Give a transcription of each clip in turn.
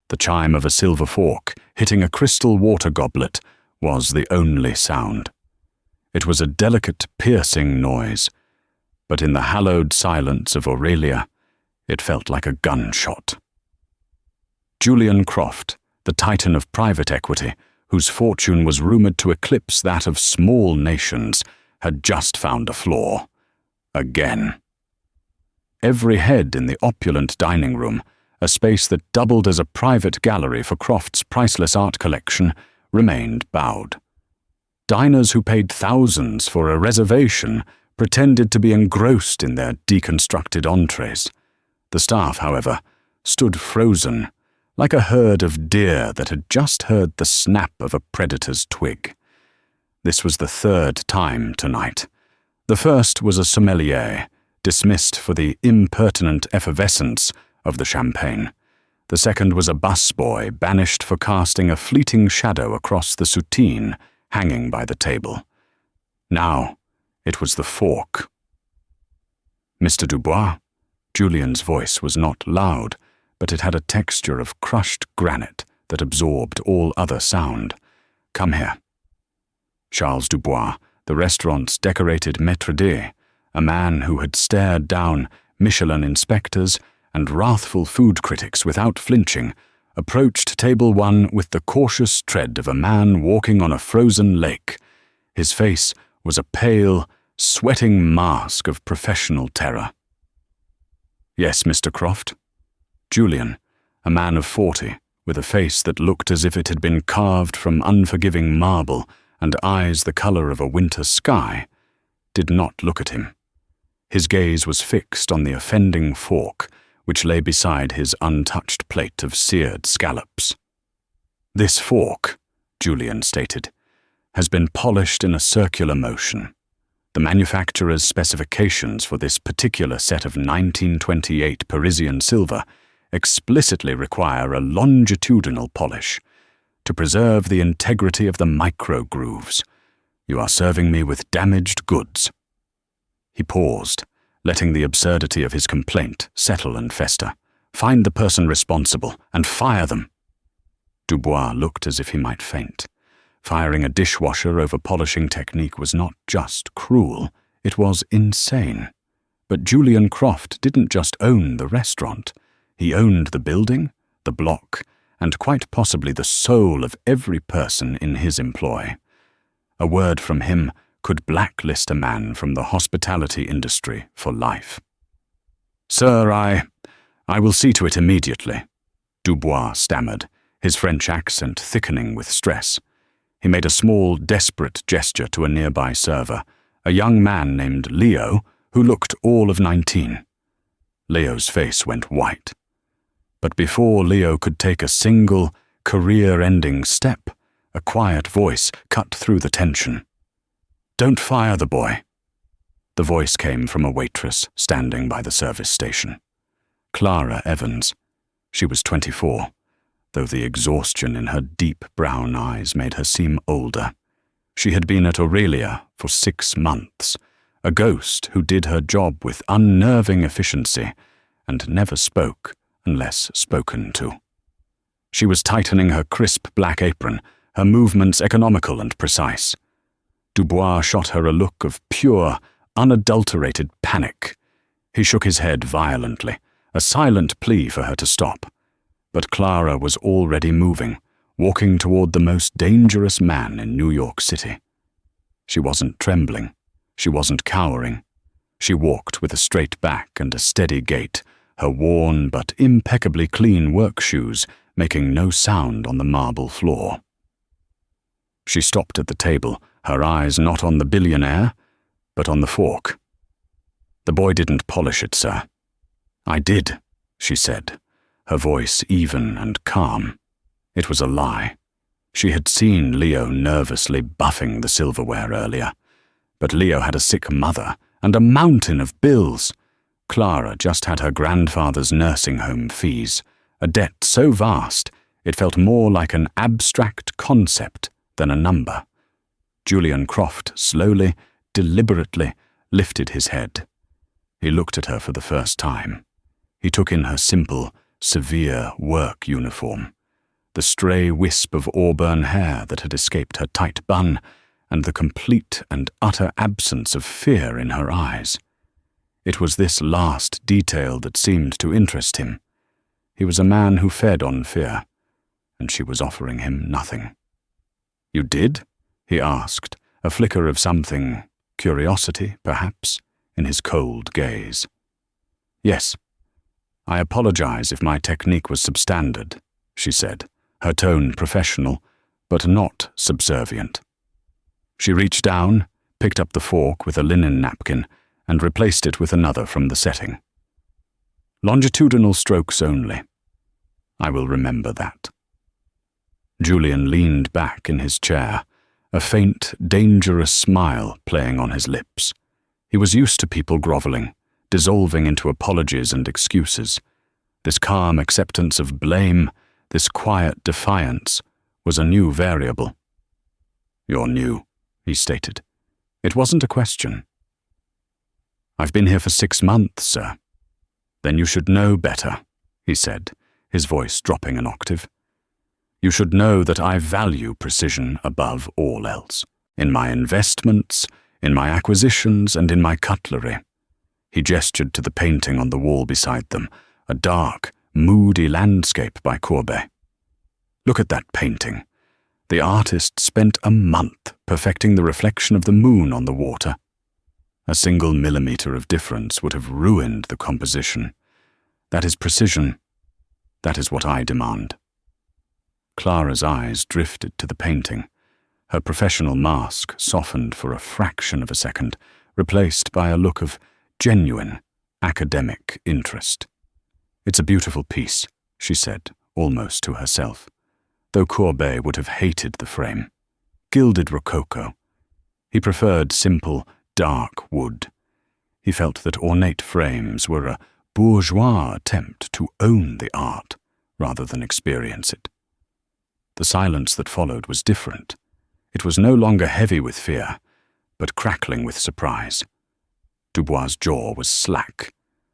The chime of a silver fork hitting a crystal water goblet was the only sound. It was a delicate, piercing noise, but in the hallowed silence of Aurelia, it felt like a gunshot. Julian Croft, the titan of private equity, whose fortune was rumored to eclipse that of small nations, had just found a flaw. Again. Every head in the opulent dining room, a space that doubled as a private gallery for Croft's priceless art collection, remained bowed. Diners who paid thousands for a reservation pretended to be engrossed in their deconstructed entrees. The staff, however, stood frozen, like a herd of deer that had just heard the snap of a predator's twig. This was the third time tonight. The first was a sommelier, dismissed for the impertinent effervescence of the champagne. The second was a busboy banished for casting a fleeting shadow across the soutine hanging by the table. Now it was the fork. Mr. Dubois? Julian's voice was not loud, but it had a texture of crushed granite that absorbed all other sound. Come here. Charles Dubois, the restaurant's decorated maître d', a man who had stared down Michelin inspectors and wrathful food critics without flinching, approached table one with the cautious tread of a man walking on a frozen lake. His face was a pale, sweating mask of professional terror. Yes, Mr. Croft. Julian, a man of 40, with a face that looked as if it had been carved from unforgiving marble and eyes the color of a winter sky, did not look at him. His gaze was fixed on the offending fork, which lay beside his untouched plate of seared scallops. This fork, Julian stated, has been polished in a circular motion. The manufacturer's specifications for this particular set of 1928 Parisian silver explicitly require a longitudinal polish to preserve the integrity of the micro-grooves. You are serving me with damaged goods. He paused, letting the absurdity of his complaint settle and fester. Find the person responsible and fire them. Dubois looked as if he might faint. Firing a dishwasher over polishing technique was not just cruel, it was insane. But Julian Croft didn't just own the restaurant. He owned the building, the block, and quite possibly the soul of every person in his employ. A word from him could blacklist a man from the hospitality industry for life. Sir, I will see to it immediately, Dubois stammered, his French accent thickening with stress. He made a small, desperate gesture to a nearby server, a young man named Leo, who looked all of 19. Leo's face went white. But before Leo could take a single, career-ending step, a quiet voice cut through the tension. Don't fire the boy. The voice came from a waitress standing by the service station. Clara Evans. She was 24, though the exhaustion in her deep brown eyes made her seem older. She had been at Aurelia for 6 months, a ghost who did her job with unnerving efficiency and never spoke unless spoken to. She was tightening her crisp black apron, her movements economical and precise. Dubois shot her a look of pure, unadulterated panic. He shook his head violently, a silent plea for her to stop. But Clara was already moving, walking toward the most dangerous man in New York City. She wasn't trembling. She wasn't cowering. She walked with a straight back and a steady gait, her worn but impeccably clean work shoes making no sound on the marble floor. She stopped at the table, her eyes not on the Billionaire, but on the fork. The boy didn't polish it, sir. I did, she said, her voice even and calm. It was a lie. She had seen Leo nervously buffing the silverware earlier. But Leo had a sick mother and a mountain of bills. Clara just had her grandfather's nursing home fees, a debt so vast it felt more like an abstract concept than a number. Julian Croft slowly, deliberately lifted his head. He looked at her for the first time. He took in her simple, severe work uniform, the stray wisp of auburn hair that had escaped her tight bun, and the complete and utter absence of fear in her eyes. It was this last detail that seemed to interest him. He was a man who fed on fear, and she was offering him nothing. "You did?" he asked, a flicker of something, curiosity, perhaps, in his cold gaze. "Yes. I apologize if my technique was substandard," she said, her tone professional, but not subservient. She reached down, picked up the fork with a linen napkin, and replaced it with another from the setting. "Longitudinal strokes only. I will remember that." Julian leaned back in his chair, a faint, dangerous smile playing on his lips. He was used to people groveling, dissolving into apologies and excuses. This calm acceptance of blame, this quiet defiance, was a new variable. "You're new," he stated. It wasn't a question. "I've been here for 6 months, sir." "Then you should know better," he said, his voice dropping an octave. "You should know that I value precision above all else. In my investments, in my acquisitions, and in my cutlery." He gestured to the painting on the wall beside them, a dark, moody landscape by Courbet. "Look at that painting. The artist spent a month perfecting the reflection of the moon on the water. A single millimeter of difference would have ruined the composition. That is precision. That is what I demand." Clara's eyes drifted to the painting. Her professional mask softened for a fraction of a second, replaced by a look of genuine, academic interest. "It's a beautiful piece," she said, almost to herself, though Courbet would have hated the frame. Gilded rococo. He preferred simple, dark wood. He felt that ornate frames were a bourgeois attempt to own the art rather than experience it. The silence that followed was different. It was no longer heavy with fear, but crackling with surprise. Dubois' jaw was slack.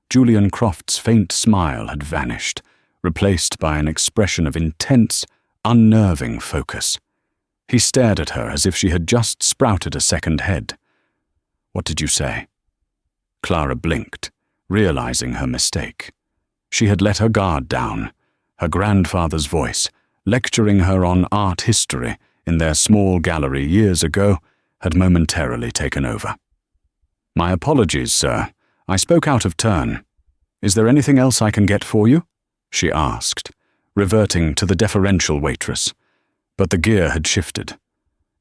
Julian Croft's faint smile had vanished, replaced by an expression of intense, unnerving focus. He stared at her as if she had just sprouted a second head. "What did you say?" Clara blinked, realizing her mistake. She had let her guard down. Her grandfather's voice, lecturing her on art history in their small gallery years ago, had momentarily taken over. "My apologies, sir. I spoke out of turn. Is there anything else I can get for you?" she asked, reverting to the deferential waitress. But the gear had shifted.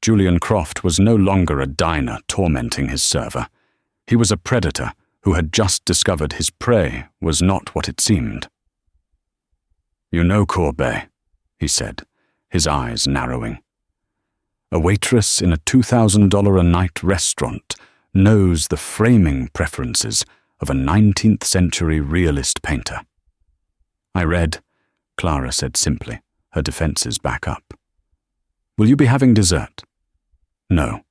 Julian Croft was no longer a diner tormenting his server. He was a predator who had just discovered his prey was not what it seemed. "You know Courbet," he said, his eyes narrowing. "A waitress in a $2,000 a night restaurant knows the framing preferences of a 19th century realist painter." "I read," Clara said simply, her defenses back up. "Will you be having dessert?" "No,"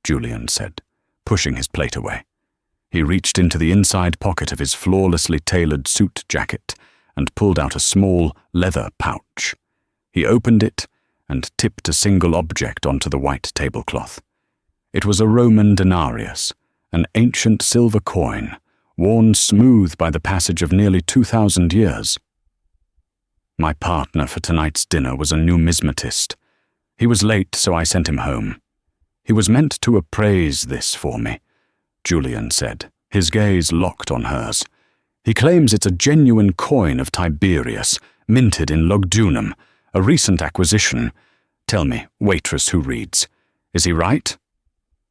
Julian said, pushing his plate away. He reached into the inside pocket of his flawlessly tailored suit jacket and pulled out a small leather pouch. He opened it and tipped a single object onto the white tablecloth. It was a Roman denarius, an ancient silver coin, worn smooth by the passage of nearly 2,000 years. "My partner for tonight's dinner was a numismatist. He was late, so I sent him home. He was meant to appraise this for me," Julian said, his gaze locked on hers. "He claims it's a genuine coin of Tiberius, minted in Lugdunum, a recent acquisition. Tell me, waitress who reads, is he right?"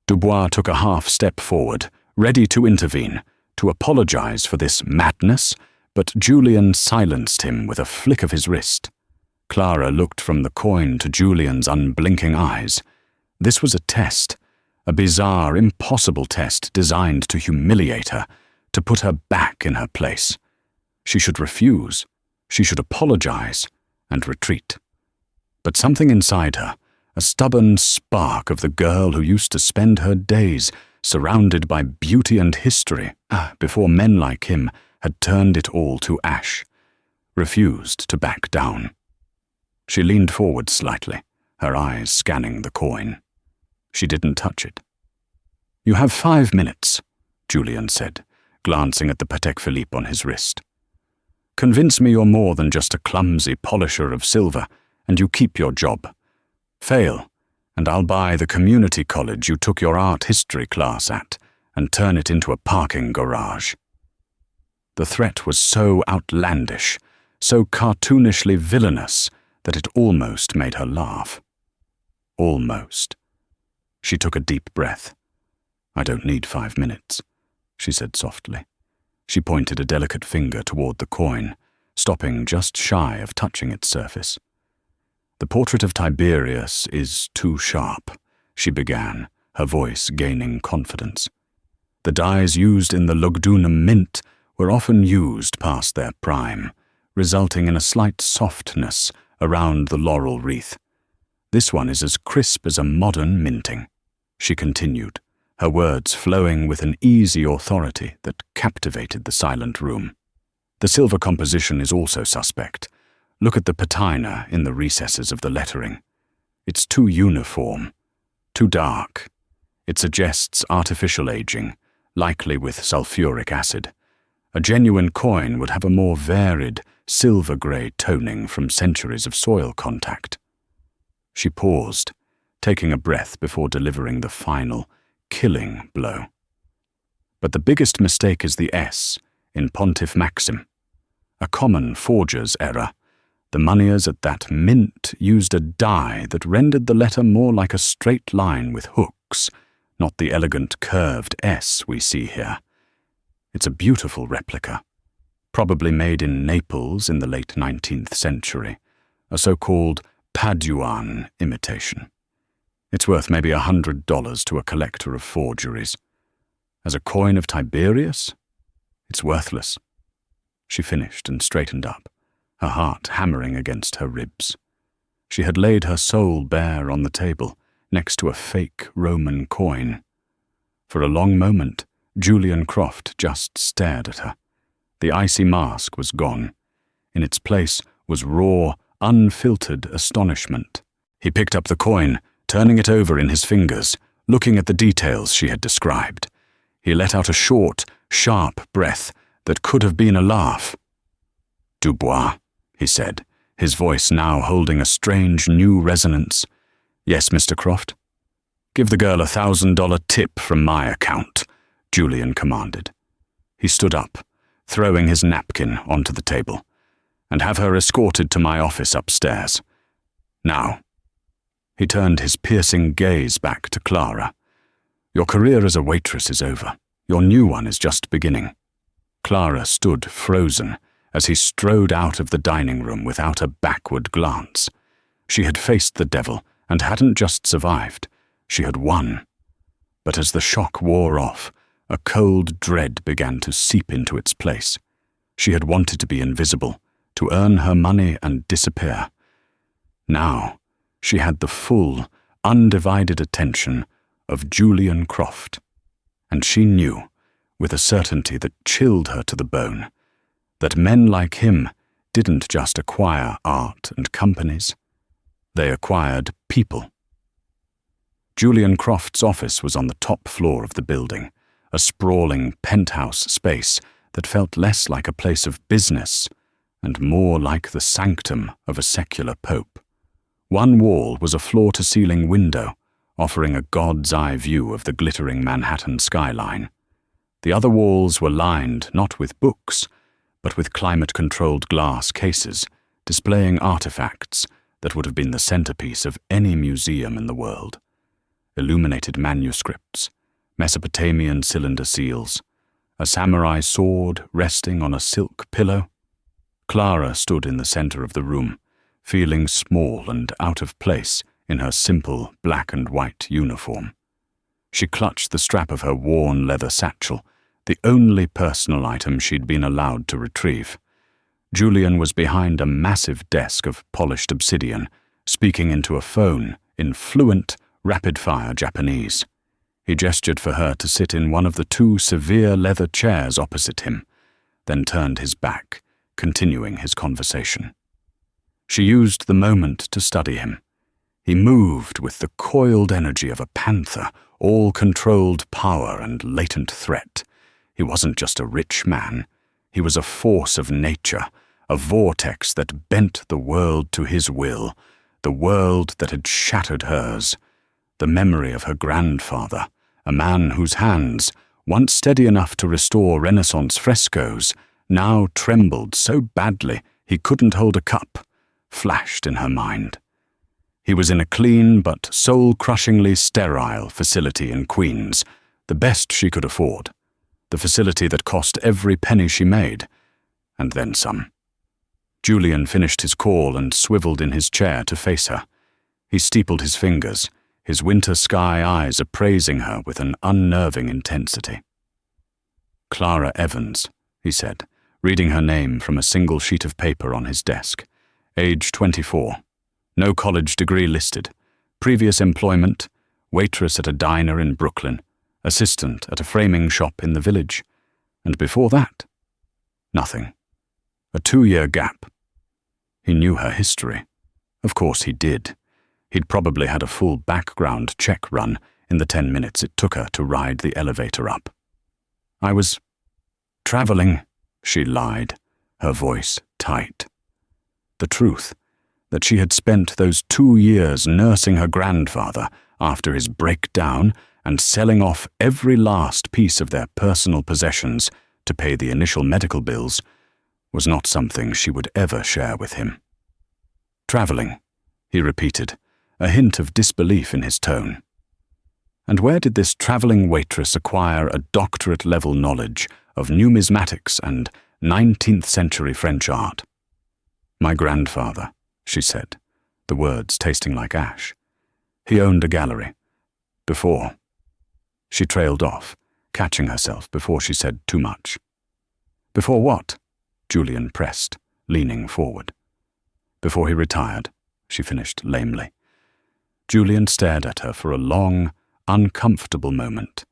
Dubois took a half step forward, ready to intervene, to apologize for this madness, but Julian silenced him with a flick of his wrist. Clara looked from the coin to Julian's unblinking eyes. This was a test, a bizarre, impossible test designed to humiliate her, to put her back in her place. She should refuse, she should apologize, and retreat. But something inside her, a stubborn spark of the girl who used to spend her days surrounded by beauty and history, before men like him had turned it all to ash, refused to back down. She leaned forward slightly, her eyes scanning the coin. She didn't touch it. "You have 5 minutes," Julian said, glancing at the Patek Philippe on his wrist. "Convince me you're more than just a clumsy polisher of silver, and you keep your job. Fail, and I'll buy the community college you took your art history class at and turn it into a parking garage." The threat was so outlandish, so cartoonishly villainous, that it almost made her laugh. Almost. She took a deep breath. "I don't need 5 minutes," she said softly. She pointed a delicate finger toward the coin, stopping just shy of touching its surface. "The portrait of Tiberius is too sharp," she began, her voice gaining confidence. "The dyes used in the Lugdunum mint were often used past their prime, resulting in a slight softness around the laurel wreath. This one is as crisp as a modern minting," she continued, her words flowing with an easy authority that captivated the silent room. "The silver composition is also suspect. Look at the patina in the recesses of the lettering. It's too uniform, too dark. It suggests artificial aging, likely with sulfuric acid. A genuine coin would have a more varied, silver-grey toning from centuries of soil contact." She paused, taking a breath before delivering the final, killing blow. "But the biggest mistake is the S in Pontiff Maxim. A common forger's error. The moneyers at that mint used a dye that rendered the letter more like a straight line with hooks, not the elegant curved S we see here. It's a beautiful replica, probably made in Naples in the late 19th century, a so-called Paduan imitation. It's worth maybe $100 to a collector of forgeries. As a coin of Tiberius, it's worthless." She finished and straightened up, her heart hammering against her ribs. She had laid her soul bare on the table, next to a fake Roman coin. For a long moment, Julian Croft just stared at her. The icy mask was gone. In its place was raw, unfiltered astonishment. He picked up the coin, turning it over in his fingers, looking at the details she had described. He let out a short, sharp breath that could have been a laugh. "Dubois," he said, his voice now holding a strange new resonance. "Yes, Mr. Croft?" "Give the girl $1,000 tip from my account," Julian commanded. He stood up, throwing his napkin onto the table, "and have her escorted to my office upstairs. Now." He turned his piercing gaze back to Clara. "Your career as a waitress is over. Your new one is just beginning." Clara stood frozen as he strode out of the dining room without a backward glance. She had faced the devil and hadn't just survived, she had won. But as the shock wore off, a cold dread began to seep into its place. She had wanted to be invisible, to earn her money and disappear. Now, she had the full, undivided attention of Julian Croft, and she knew, with a certainty that chilled her to the bone, that men like him didn't just acquire art and companies, they acquired people. Julian Croft's office was on the top floor of the building, a sprawling penthouse space that felt less like a place of business and more like the sanctum of a secular pope. One wall was a floor-to-ceiling window, offering a god's-eye view of the glittering Manhattan skyline. The other walls were lined not with books, but with climate-controlled glass cases, displaying artifacts that would have been the centerpiece of any museum in the world. Illuminated manuscripts, Mesopotamian cylinder seals, a samurai sword resting on a silk pillow. Clara stood in the center of the room, feeling small and out of place in her simple black and white uniform. She clutched the strap of her worn leather satchel, the only personal item she'd been allowed to retrieve. Julian was behind a massive desk of polished obsidian, speaking into a phone in fluent, rapid-fire Japanese. He gestured for her to sit in one of the two severe leather chairs opposite him, then turned his back, continuing his conversation. She used the moment to study him. He moved with the coiled energy of a panther, all controlled power and latent threat. He wasn't just a rich man. He was a force of nature, a vortex that bent the world to his will, the world that had shattered hers. The memory of her grandfather, a man whose hands, once steady enough to restore Renaissance frescoes, now trembled so badly he couldn't hold a cup, flashed in her mind. He was in a clean but soul-crushingly sterile facility in Queens, the best she could afford, the facility that cost every penny she made, and then some. Julian finished his call and swiveled in his chair to face her. He steepled his fingers, his winter sky eyes appraising her with an unnerving intensity. "Clara Evans," he said, reading her name from a single sheet of paper on his desk. Age 24. No college degree listed. Previous employment, waitress at a diner in Brooklyn, assistant at a framing shop in the Village. And before that, nothing. A 2-year gap. He knew her history. Of course he did. He'd probably had a full background check run in the 10 minutes it took her to ride the elevator up. "I was traveling," she lied, her voice tight. The truth, that she had spent those 2 years nursing her grandfather after his breakdown and selling off every last piece of their personal possessions to pay the initial medical bills, was not something she would ever share with him. "Traveling," he repeated, a hint of disbelief in his tone. And where did this traveling waitress acquire a doctorate-level knowledge of numismatics and 19th century French art? "My grandfather," she said, the words tasting like ash. "He owned a gallery. Before." She trailed off, catching herself before she said too much. "Before what?" Julian pressed, leaning forward. "Before he retired," she finished lamely. Julian stared at her for a long, uncomfortable moment,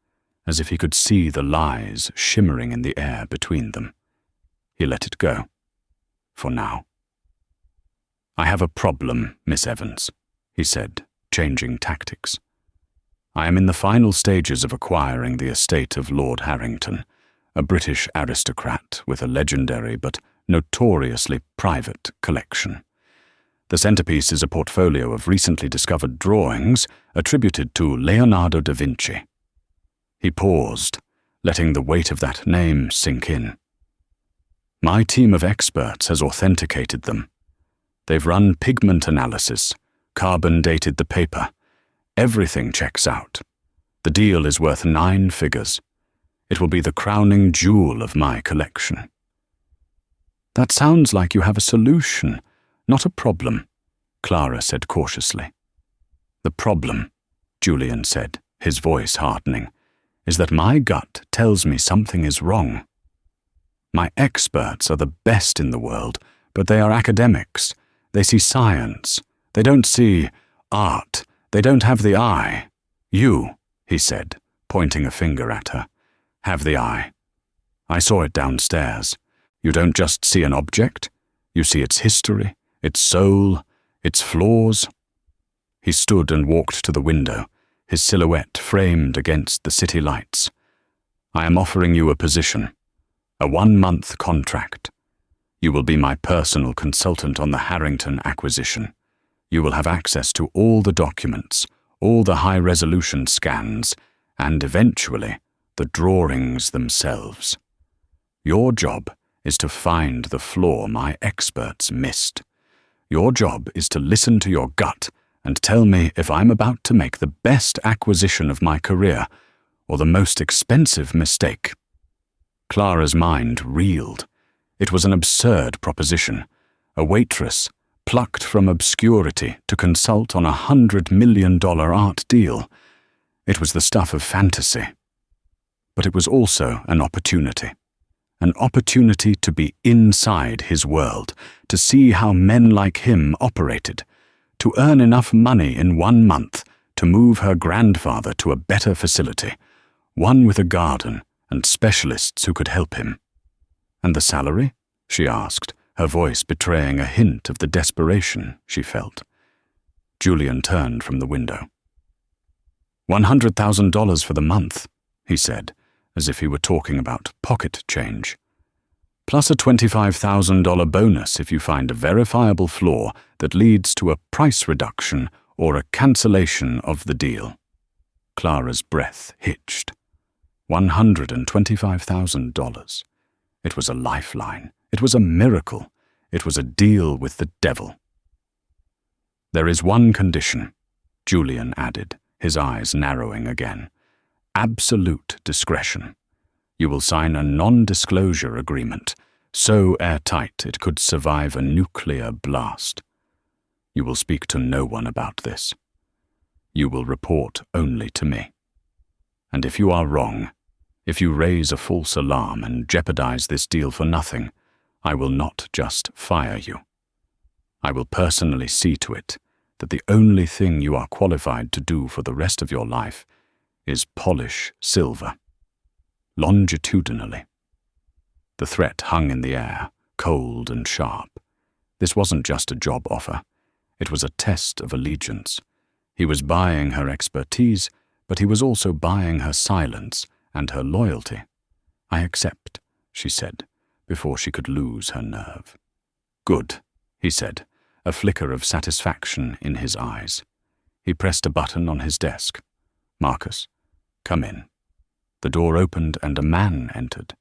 as if he could see the lies shimmering in the air between them. He let it go. For now. "I have a problem, Miss Evans," he said, changing tactics. "I am in the final stages of acquiring the estate of Lord Harrington, a British aristocrat with a legendary but notoriously private collection. The centerpiece is a portfolio of recently discovered drawings attributed to Leonardo da Vinci." He paused, letting the weight of that name sink in. "My team of experts has authenticated them. They've run pigment analysis, carbon-dated the paper. Everything checks out. The deal is worth 9 figures. It will be the crowning jewel of my collection." "That sounds like you have a solution, not a problem," Clara said cautiously. "The problem," Julian said, his voice hardening, "is that my gut tells me something is wrong. My experts are the best in the world, but they are academics. They see science. They don't see art. They don't have the eye. You," he said, pointing a finger at her, "have the eye. I saw it downstairs. You don't just see an object. You see its history, its soul, its flaws." He stood and walked to the window, his silhouette framed against the city lights. "I am offering you a position, a 1-month contract. You will be my personal consultant on the Harrington acquisition. You will have access to all the documents, all the high-resolution scans, and eventually the drawings themselves. Your job is to find the flaw my experts missed. Your job is to listen to your gut and tell me if I'm about to make the best acquisition of my career or the most expensive mistake." Clara's mind reeled. It was an absurd proposition. A waitress, plucked from obscurity to consult on a $100 million art deal. It was the stuff of fantasy. But it was also an opportunity. An opportunity to be inside his world, to see how men like him operated, to earn enough money in 1 month to move her grandfather to a better facility, one with a garden and specialists who could help him. "And the salary?" she asked, her voice betraying a hint of the desperation she felt. Julian turned from the window. $100,000 for the month, he said, as if he were talking about pocket change. Plus a $25,000 bonus if you find a verifiable flaw that leads to a price reduction or a cancellation of the deal. Clara's breath hitched. $125,000. It was a lifeline. It was a miracle. It was a deal with the devil. There is one condition, Julian added, his eyes narrowing again. Absolute discretion. You will sign a non-disclosure agreement, so airtight it could survive a nuclear blast. You will speak to no one about this. You will report only to me. And if you are wrong, if you raise a false alarm and jeopardize this deal for nothing, I will not just fire you. I will personally see to it that the only thing you are qualified to do for the rest of your life is polish silver. Longitudinally. The threat hung in the air, cold and sharp. This wasn't just a job offer. It was a test of allegiance. He was buying her expertise, but he was also buying her silence and her loyalty. I accept, she said, before she could lose her nerve. Good, he said, a flicker of satisfaction in his eyes. He pressed a button on his desk. Marcus, come in. The door opened and a man entered.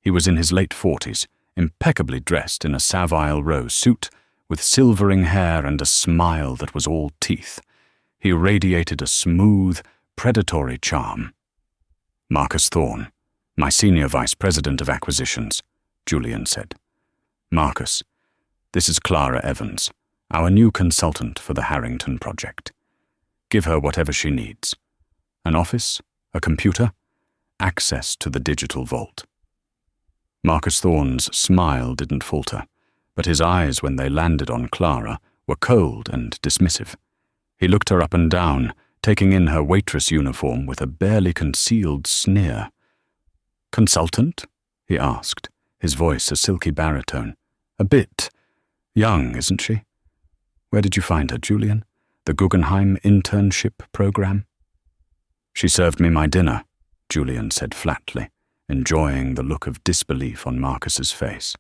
He was in his late 40s, impeccably dressed in a Savile Row suit, with silvering hair and a smile that was all teeth. He radiated a smooth, predatory charm. Marcus Thorne, my senior vice president of acquisitions, Julian said. Marcus, this is Clara Evans, our new consultant for the Harrington project. Give her whatever she needs. An office, a computer, access to the digital vault. Marcus Thorne's smile didn't falter, but his eyes, when they landed on Clara, were cold and dismissive. He looked her up and down, taking in her waitress uniform with a barely concealed sneer. Consultant? He asked, his voice a silky baritone. A bit. Young, isn't she? Where did you find her, Julian? The Guggenheim internship program? She served me my dinner, Julian said flatly, enjoying the look of disbelief on Marcus's face.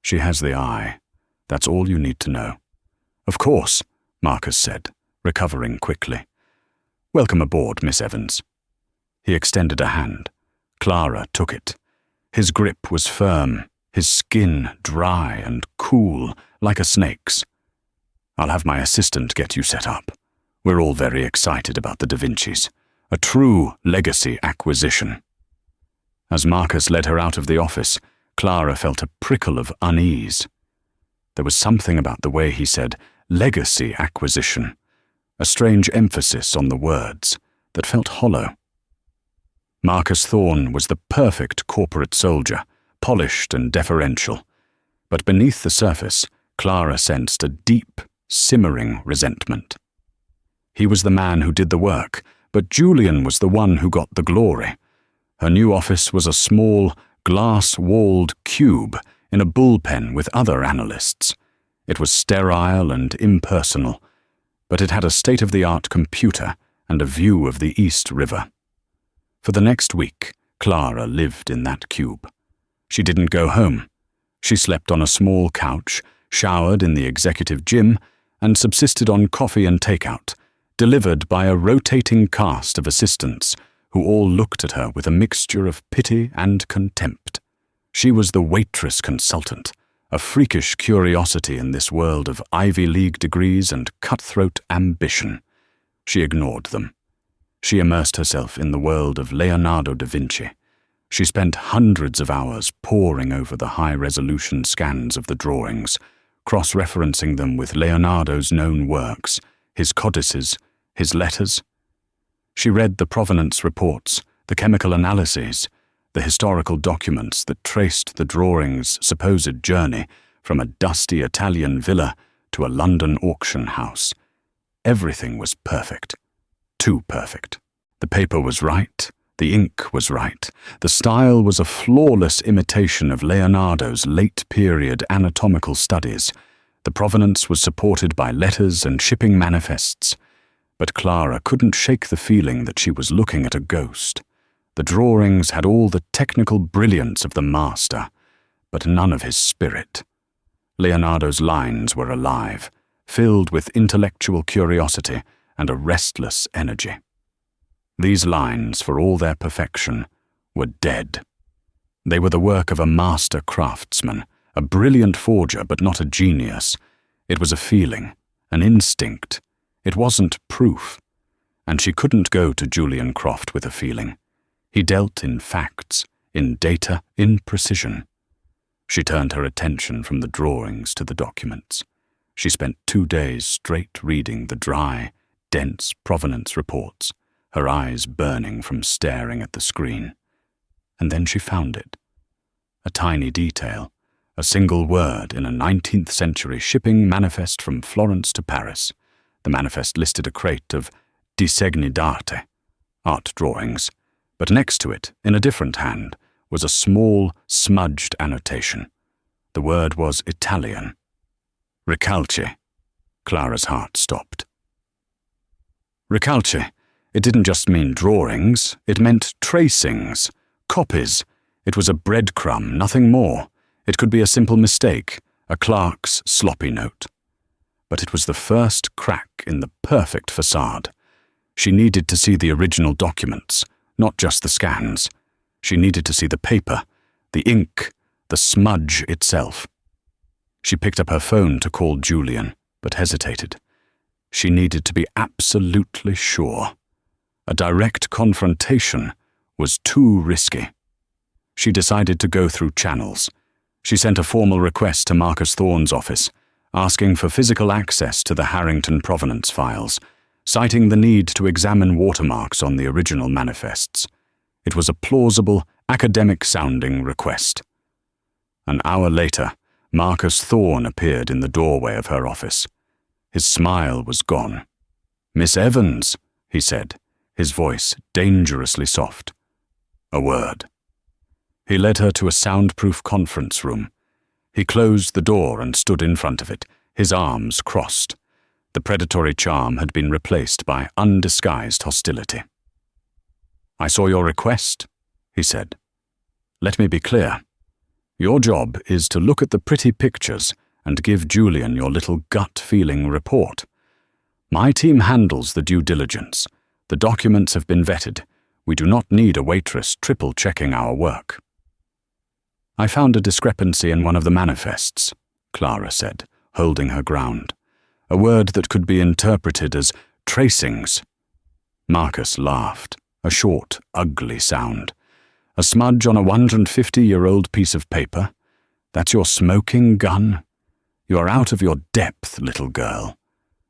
She has the eye. That's all you need to know. Of course, Marcus said, recovering quickly. Welcome aboard, Miss Evans. He extended a hand. Clara took it. His grip was firm, his skin dry and cool, like a snake's. I'll have my assistant get you set up. We're all very excited about the Da Vinci's. A true legacy acquisition. As Marcus led her out of the office, Clara felt a prickle of unease. There was something about the way he said legacy acquisition, a strange emphasis on the words that felt hollow. Marcus Thorne was the perfect corporate soldier, polished and deferential, but beneath the surface, Clara sensed a deep, simmering resentment. He was the man who did the work, but Julian was the one who got the glory. Her new office was a small, glass-walled cube in a bullpen with other analysts. It was sterile and impersonal, but it had a state-of-the-art computer and a view of the East River. For the next week, Clara lived in that cube. She didn't go home. She slept on a small couch, showered in the executive gym, and subsisted on coffee and takeout, delivered by a rotating cast of assistants who all looked at her with a mixture of pity and contempt. She was the waitress consultant, a freakish curiosity in this world of Ivy League degrees and cutthroat ambition. She ignored them. She immersed herself in the world of Leonardo da Vinci. She spent hundreds of hours poring over the high-resolution scans of the drawings, cross-referencing them with Leonardo's known works, his codices, his letters. She read the provenance reports, the chemical analyses, the historical documents that traced the drawings' supposed journey from a dusty Italian villa to a London auction house. Everything was perfect. Too perfect. The paper was right, The ink was right. The style was a flawless imitation of Leonardo's late-period anatomical studies. The provenance was supported by letters and shipping manifests. But Clara couldn't shake the feeling that she was looking at a ghost. The drawings had all the technical brilliance of the master, but none of his spirit. Leonardo's lines were alive, filled with intellectual curiosity and a restless energy. These lines, for all their perfection, were dead. They were the work of a master craftsman, a brilliant forger but not a genius. It was a feeling, an instinct. It wasn't proof. And she couldn't go to Julian Croft with a feeling. He dealt in facts, in data, in precision. She turned her attention from the drawings to the documents. She spent 2 days straight reading the dry, dense provenance reports, her eyes burning from staring at the screen. And then she found it. A tiny detail, a single word in a 19th century shipping manifest from Florence to Paris. The manifest listed a crate of disegni d'arte, art drawings, but next to it, in a different hand, was a small, smudged annotation. The word was Italian. Recalce. Clara's heart stopped. Recalce. It didn't just mean drawings, it meant tracings, copies. It was a breadcrumb, nothing more. It could be a simple mistake, a clerk's sloppy note. But it was the first crack in the perfect facade. She needed to see the original documents, not just the scans. She needed to see the paper, the ink, the smudge itself. She picked up her phone to call Julian, but hesitated. She needed to be absolutely sure. A direct confrontation was too risky. She decided to go through channels. She sent a formal request to Marcus Thorne's office, asking for physical access to the Harrington provenance files, citing the need to examine watermarks on the original manifests. It was a plausible, academic-sounding request. An hour later, Marcus Thorne appeared in the doorway of her office. His smile was gone. "Miss Evans," he said, his voice dangerously soft. "A word." He led her to a soundproof conference room. He closed the door and stood in front of it, his arms crossed. The predatory charm had been replaced by undisguised hostility. "I saw your request," he said. "Let me be clear. Your job is to look at the pretty pictures and give Julian your little gut-feeling report. My team handles the due diligence. The documents have been vetted. We do not need a waitress triple-checking our work." "I found a discrepancy in one of the manifests," Clara said, holding her ground. "A word that could be interpreted as tracings." Marcus laughed, a short, ugly sound. "A smudge on a 150-year-old piece of paper? That's your smoking gun? You are out of your depth, little girl.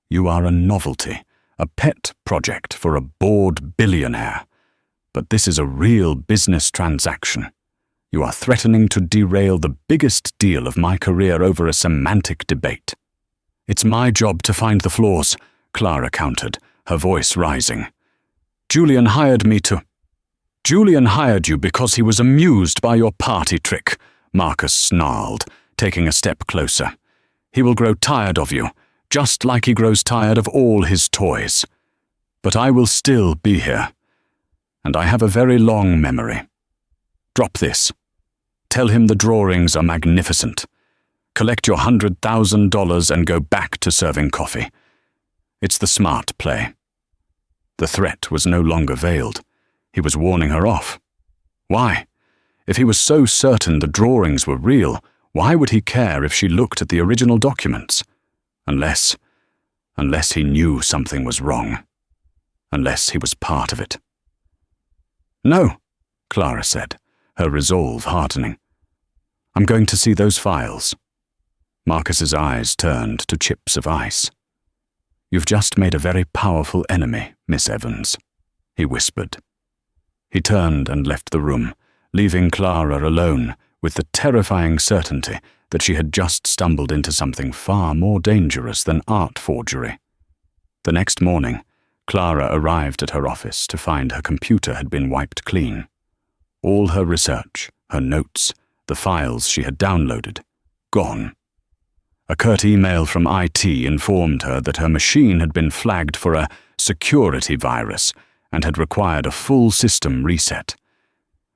You are a novelty, a pet project for a bored billionaire. But this is a real business transaction. You are threatening to derail the biggest deal of my career over a semantic debate." "It's my job to find the flaws," Clara countered, her voice rising. Julian hired you because he was amused by your party trick," Marcus snarled, taking a step closer. "He will grow tired of you, just like he grows tired of all his toys. But I will still be here. And I have a very long memory. Drop this. Tell him the drawings are magnificent. Collect your $100,000 and go back to serving coffee. It's the smart play." The threat was no longer veiled. He was warning her off. Why? If he was so certain the drawings were real, why would he care if she looked at the original documents? Unless he knew something was wrong. Unless he was part of it. "No," Clara said, her resolve hardening. "I'm going to see those files." Marcus's eyes turned to chips of ice. "You've just made a very powerful enemy, Miss Evans," he whispered. He turned and left the room, leaving Clara alone with the terrifying certainty that she had just stumbled into something far more dangerous than art forgery. The next morning, Clara arrived at her office to find her computer had been wiped clean. All her research, her notes, the files she had downloaded, gone. A curt email from IT informed her that her machine had been flagged for a security virus and had required a full system reset.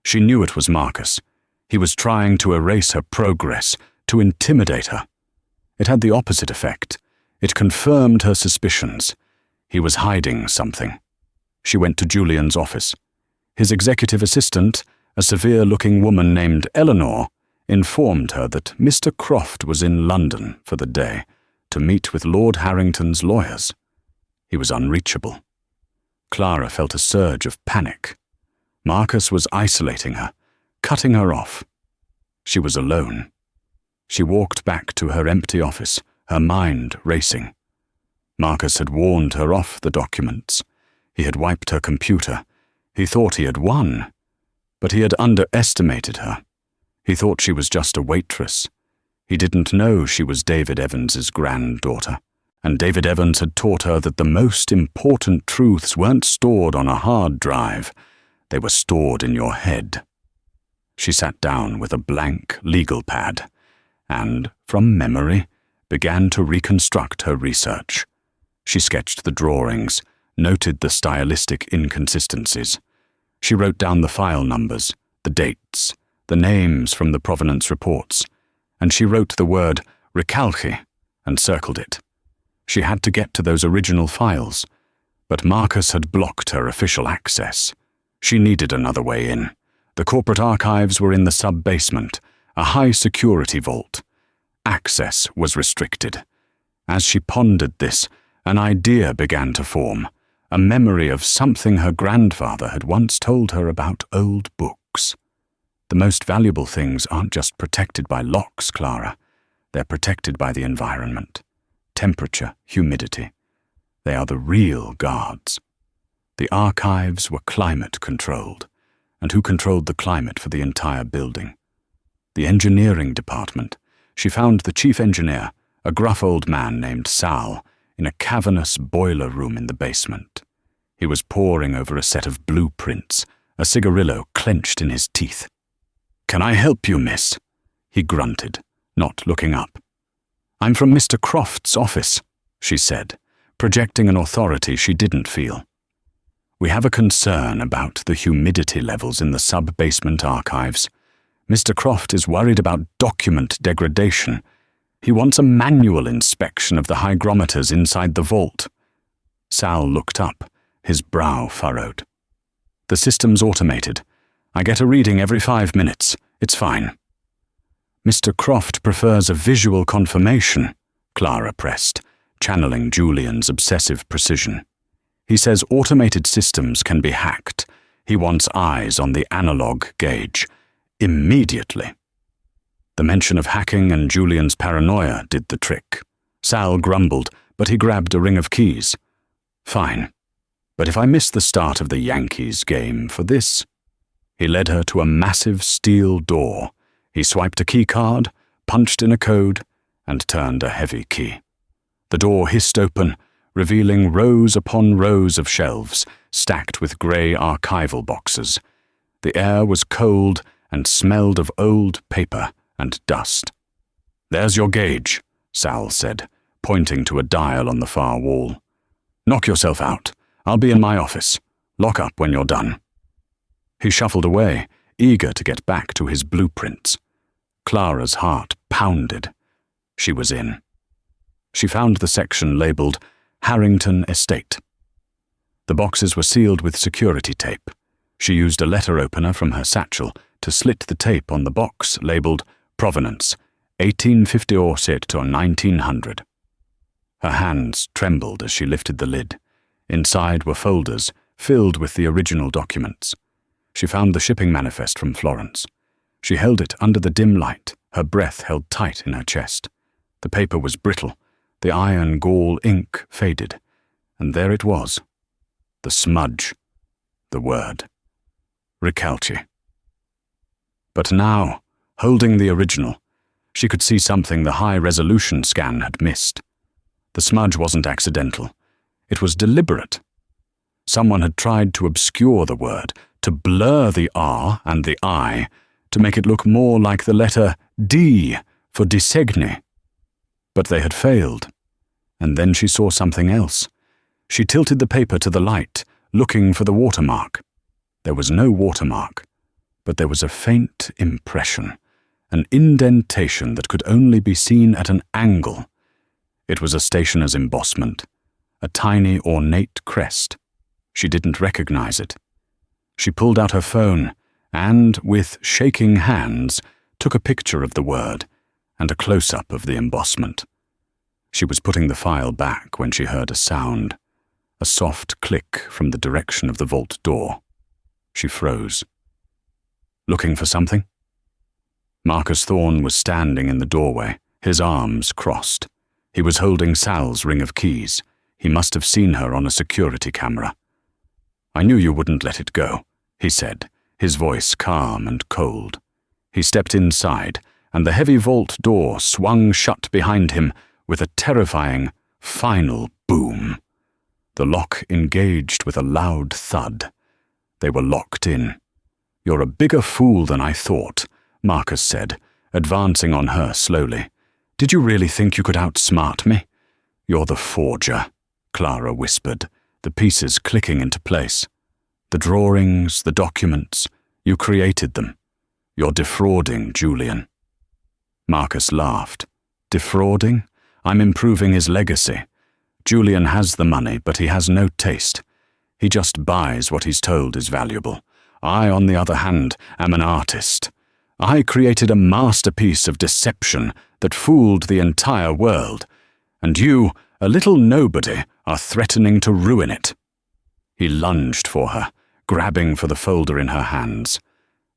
She knew it was Marcus. He was trying to erase her progress, to intimidate her. It had the opposite effect. It confirmed her suspicions. He was hiding something. She went to Julian's office. His executive assistant, a severe-looking woman named Eleanor, informed her that Mr. Croft was in London for the day to meet with Lord Harrington's lawyers. He was unreachable. Clara felt a surge of panic. Marcus was isolating her, cutting her off. She was alone. She walked back to her empty office, her mind racing. Marcus had warned her off the documents. He had wiped her computer. He thought he had won, but he had underestimated her. He thought she was just a waitress. He didn't know she was David Evans's granddaughter, and David Evans had taught her that the most important truths weren't stored on a hard drive. They were stored in your head. She sat down with a blank legal pad and, from memory, began to reconstruct her research. She sketched the drawings, noted the stylistic inconsistencies. She wrote down the file numbers, the dates, the names from the provenance reports, and she wrote the word recalque and circled it. She had to get to those original files, but Marcus had blocked her official access. She needed another way in. The corporate archives were in the sub-basement, a high-security vault. Access was restricted. As she pondered this, an idea began to form, a memory of something her grandfather had once told her about old books. The most valuable things aren't just protected by locks, Clara. They're protected by the environment. Temperature, humidity. They are the real guards. The archives were climate-controlled. And who controlled the climate for the entire building? The engineering department. She found the chief engineer, a gruff old man named Sal, in a cavernous boiler room in the basement. He was poring over a set of blueprints, a cigarillo clenched in his teeth. "Can I help you, miss?" he grunted, not looking up. "I'm from Mr. Croft's office," she said, projecting an authority she didn't feel. "We have a concern about the humidity levels in the sub-basement archives. Mr. Croft is worried about document degradation. He wants a manual inspection of the hygrometers inside the vault." Sal looked up, his brow furrowed. "The system's automated. I get a reading every 5 minutes. It's fine." "Mr. Croft prefers a visual confirmation," Clara pressed, channeling Julian's obsessive precision. "He says automated systems can be hacked. He wants eyes on the analog gauge. Immediately." The mention of hacking and Julian's paranoia did the trick. Sal grumbled, but he grabbed a ring of keys. "Fine, but if I miss the start of the Yankees game for this..." He led her to a massive steel door. He swiped a key card, punched in a code, and turned a heavy key. The door hissed open, revealing rows upon rows of shelves, stacked with grey archival boxes. The air was cold and smelled of old paper and dust. "There's your gauge," Sal said, pointing to a dial on the far wall. "Knock yourself out. I'll be in my office. Lock up when you're done." He shuffled away, eager to get back to his blueprints. Clara's heart pounded. She was in. She found the section labelled Harrington Estate. The boxes were sealed with security tape. She used a letter opener from her satchel to slit the tape on the box labelled Provenance, 1858 to 1900. Her hands trembled as she lifted the lid. Inside were folders filled with the original documents. She found the shipping manifest from Florence. She held it under the dim light, her breath held tight in her chest. The paper was brittle, the iron gall ink faded, and there it was. The smudge. The word. Recalque. But now, holding the original, she could see something the high-resolution scan had missed. The smudge wasn't accidental. It was deliberate. Someone had tried to obscure the word, to blur the R and the I, to make it look more like the letter D for designe. But they had failed. And then she saw something else. She tilted the paper to the light, looking for the watermark. There was no watermark, but there was a faint impression, an indentation that could only be seen at an angle. It was a stationer's embossment, a tiny ornate crest. She didn't recognize it. She pulled out her phone and, with shaking hands, took a picture of the word and a close-up of the embossment. She was putting the file back when she heard a sound, a soft click from the direction of the vault door. She froze. Looking for something? Marcus Thorne was standing in the doorway, his arms crossed. He was holding Sal's ring of keys. He must have seen her on a security camera. "I knew you wouldn't let it go," he said, his voice calm and cold. He stepped inside, and the heavy vault door swung shut behind him with a terrifying, final boom. The lock engaged with a loud thud. They were locked in. "You're a bigger fool than I thought," Marcus said, advancing on her slowly. "Did you really think you could outsmart me?" "You're the forger," Clara whispered, the pieces clicking into place. "The drawings, the documents, you created them. You're defrauding Julian." Marcus laughed. "Defrauding? I'm improving his legacy. Julian has the money, but he has no taste. He just buys what he's told is valuable. I, on the other hand, am an artist. I created a masterpiece of deception that fooled the entire world, and you, a little nobody, are threatening to ruin it." He lunged for her, grabbing for the folder in her hands.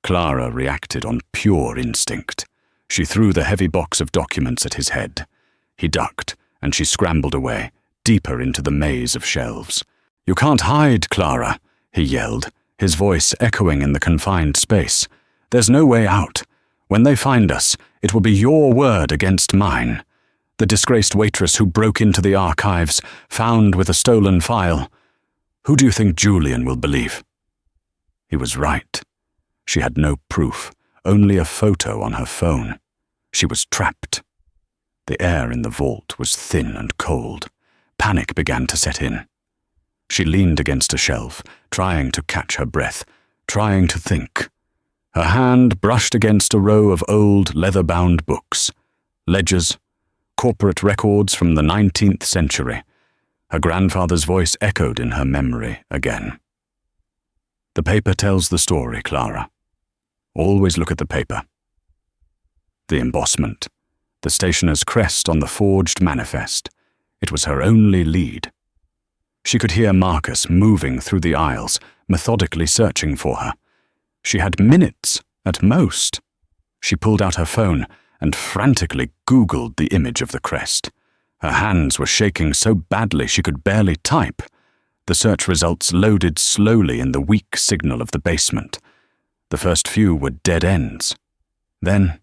Clara reacted on pure instinct. She threw the heavy box of documents at his head. He ducked, and she scrambled away, deeper into the maze of shelves. "You can't hide, Clara," he yelled, his voice echoing in the confined space. "There's no way out. When they find us, it will be your word against mine. The disgraced waitress who broke into the archives, found with a stolen file. Who do you think Julian will believe?" He was right. She had no proof, only a photo on her phone. She was trapped. The air in the vault was thin and cold. Panic began to set in. She leaned against a shelf, trying to catch her breath, trying to think. Her hand brushed against a row of old leather-bound books, ledgers, corporate records from the 19th century. Her grandfather's voice echoed in her memory again. "The paper tells the story, Clara. Always look at the paper." The embossment, the stationer's crest on the forged manifest. It was her only lead. She could hear Marcus moving through the aisles, methodically searching for her. She had minutes, at most. She pulled out her phone and frantically Googled the image of the crest. Her hands were shaking so badly she could barely type. The search results loaded slowly in the weak signal of the basement. The first few were dead ends. Then,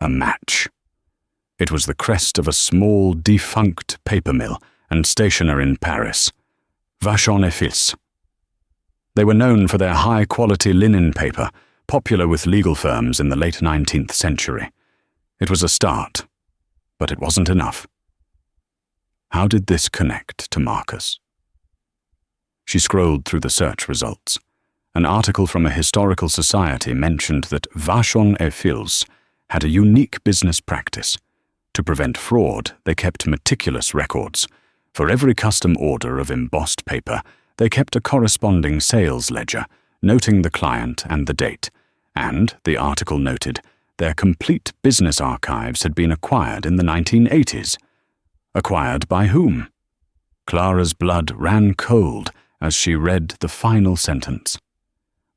a match. It was the crest of a small, defunct paper mill and stationer in Paris, Vachon et Fils. They were known for their high-quality linen paper, popular with legal firms in the late 19th century. It was a start, but it wasn't enough. How did this connect to Marcus? She scrolled through the search results. An article from a historical society mentioned that Vachon et Fils had a unique business practice. To prevent fraud, they kept meticulous records. For every custom order of embossed paper, they kept a corresponding sales ledger, noting the client and the date. And, the article noted, their complete business archives had been acquired in the 1980s. Acquired by whom? Clara's blood ran cold as she read the final sentence.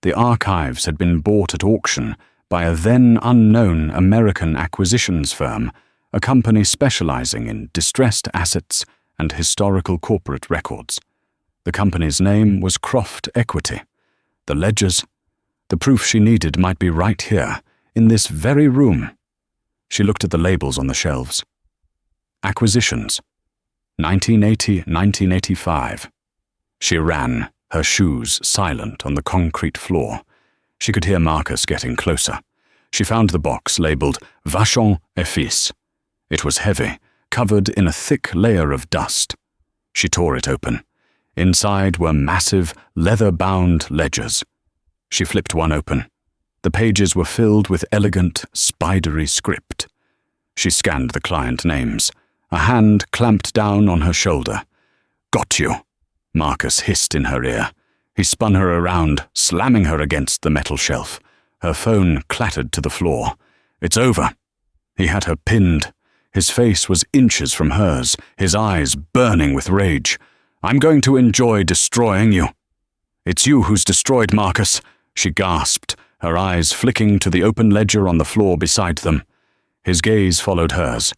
The archives had been bought at auction by a then-unknown American acquisitions firm, a company specializing in distressed assets and historical corporate records. The company's name was Croft Equity. The ledgers, the proof she needed might be right here, in this very room. She looked at the labels on the shelves. Acquisitions, 1980-1985. She ran, her shoes silent on the concrete floor. She could hear Marcus getting closer. She found the box labeled Vachon et Fils. It was heavy, covered in a thick layer of dust. She tore it open. Inside were massive, leather-bound ledgers. She flipped one open. The pages were filled with elegant, spidery script. She scanned the client names. A hand clamped down on her shoulder. "Got you," Marcus hissed in her ear. He spun her around, slamming her against the metal shelf. Her phone clattered to the floor. "It's over." He had her pinned. His face was inches from hers, his eyes burning with rage. "I'm going to enjoy destroying you." "It's you who's destroyed Marcus," she gasped, her eyes flicking to the open ledger on the floor beside them. His gaze followed hers.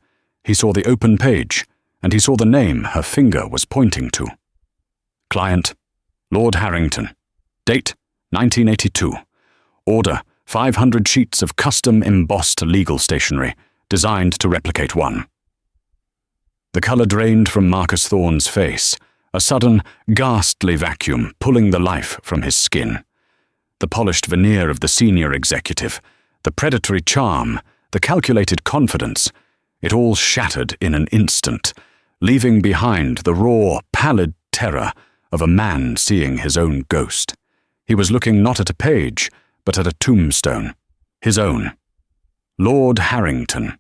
He saw the open page, and he saw the name her finger was pointing to. Client, Lord Harrington. Date, 1982. Order, 500 sheets of custom embossed legal stationery, designed to replicate one. The colour drained from Marcus Thorne's face, a sudden, ghastly vacuum pulling the life from his skin. The polished veneer of the senior executive, the predatory charm, the calculated confidence, it all shattered in an instant, leaving behind the raw, pallid terror of a man seeing his own ghost. He was looking not at a page, but at a tombstone. His own. Lord Harrington.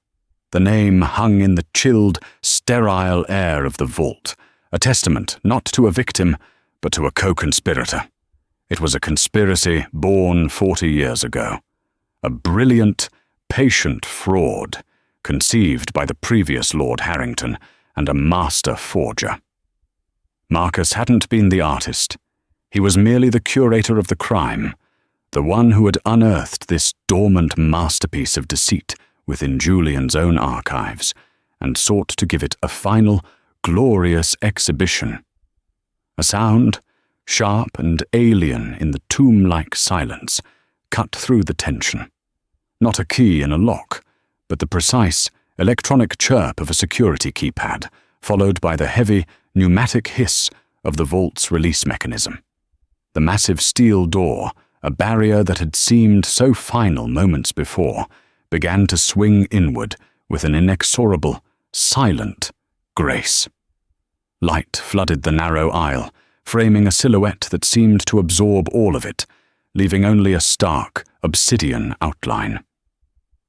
The name hung in the chilled, sterile air of the vault, a testament not to a victim, but to a co-conspirator. It was a conspiracy born 40 years ago. A brilliant, patient fraud, conceived by the previous Lord Harrington and a master forger. Marcus hadn't been the artist. He was merely the curator of the crime, the one who had unearthed this dormant masterpiece of deceit within Julian's own archives and sought to give it a final, glorious exhibition. A sound, sharp and alien in the tomb-like silence, cut through the tension. Not a key in a lock, but the precise, electronic chirp of a security keypad, followed by the heavy, pneumatic hiss of the vault's release mechanism. The massive steel door, a barrier that had seemed so final moments before, began to swing inward with an inexorable, silent grace. Light flooded the narrow aisle, framing a silhouette that seemed to absorb all of it, leaving only a stark, obsidian outline.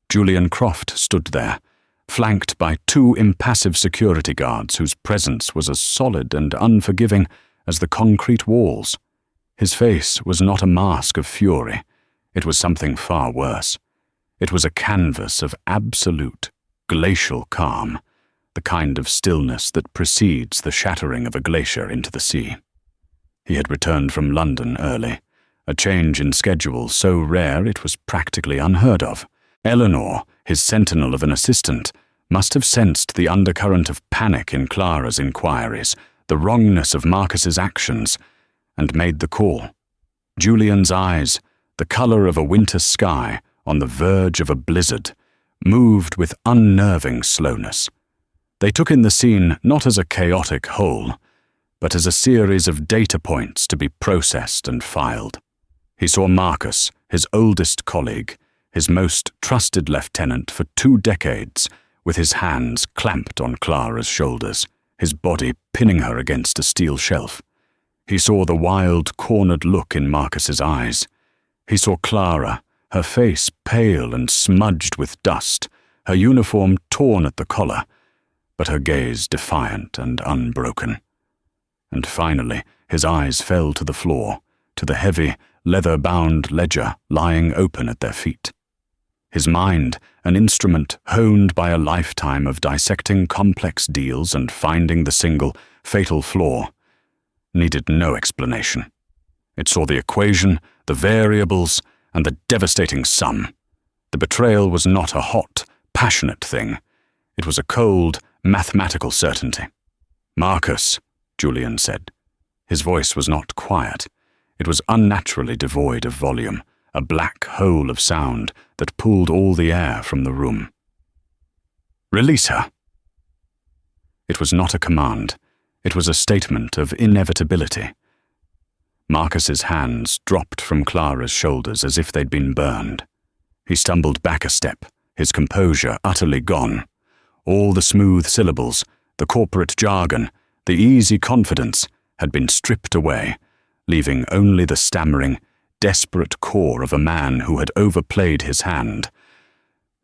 Julian Croft stood there, flanked by two impassive security guards whose presence was as solid and unforgiving as the concrete walls. His face was not a mask of fury. It was something far worse. It was a canvas of absolute, glacial calm, the kind of stillness that precedes the shattering of a glacier into the sea. He had returned from London early, a change in schedule so rare it was practically unheard of. Eleanor, his sentinel of an assistant, must have sensed the undercurrent of panic in Clara's inquiries, the wrongness of Marcus's actions, and made the call. Julian's eyes, the colour of a winter sky on the verge of a blizzard, moved with unnerving slowness. They took in the scene not as a chaotic whole, but as a series of data points to be processed and filed. He saw Marcus, his oldest colleague, his most trusted lieutenant for 2 decades, with his hands clamped on Clara's shoulders, his body pinning her against a steel shelf. He saw the wild, cornered look in Marcus's eyes. He saw Clara, her face pale and smudged with dust, her uniform torn at the collar, but her gaze defiant and unbroken. And finally, his eyes fell to the floor, to the heavy, leather-bound ledger lying open at their feet. His mind, an instrument honed by a lifetime of dissecting complex deals and finding the single, fatal flaw, needed no explanation. It saw the equation, the variables, and the devastating sum. The betrayal was not a hot, passionate thing. It was a cold, mathematical certainty. "Marcus," Julian said. His voice was not quiet. It was unnaturally devoid of volume, a black hole of sound that pulled all the air from the room. "Release her." It was not a command. It was a statement of inevitability. Marcus's hands dropped from Clara's shoulders as if they'd been burned. He stumbled back a step, his composure utterly gone. All the smooth syllables, the corporate jargon, the easy confidence had been stripped away, leaving only the stammering, desperate core of a man who had overplayed his hand.